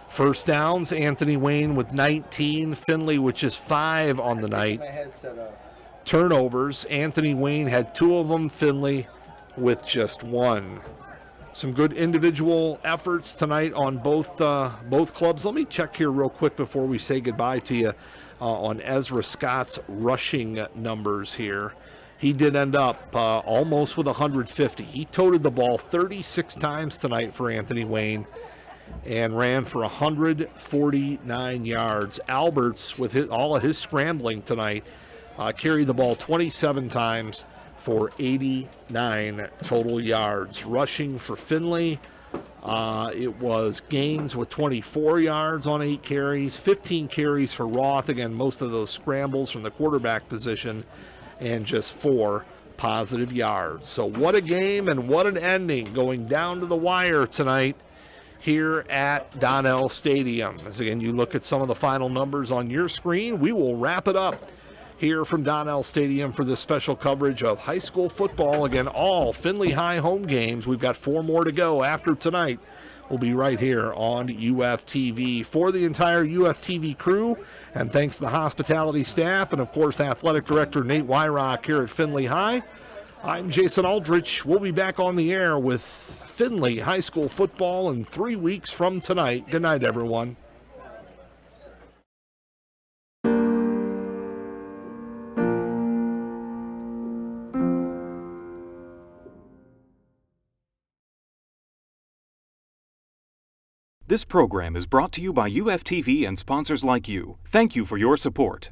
First downs, Anthony Wayne with 19, Findlay with just 5 on the night. Turnovers, Anthony Wayne had 2 of them, Findlay with just 1. Some good individual efforts tonight on both clubs. Let me check here real quick before we say goodbye to you on Ezra Scott's rushing numbers here. He did end up almost with 150. He toted the ball 36 times tonight for Anthony Wayne and ran for 149 yards. Alberts, with all of his scrambling tonight, carried the ball 27 times for 89 total yards. Rushing for Findlay, it was Gaines with 24 yards on 8 carries, 15 carries for Roth. Again, most of those scrambles from the quarterback position, and just 4 positive yards. So what a game and what an ending, going down to the wire tonight here at Donnell Stadium. As again, you look at some of the final numbers on your screen, we will wrap it up here from Donnell Stadium for this special coverage of high school football. Again, all Findlay High home games. We've got 4 more to go after tonight. We'll be right here on UFTV. For the entire UFTV crew, and thanks to the hospitality staff, and of course Athletic Director Nate Wyrock here at Findlay High, I'm Jason Aldrich. We'll be back on the air with Findlay High School football in 3 weeks from tonight. Good night, everyone. This program is brought to you by UFTV and sponsors like you. Thank you for your support.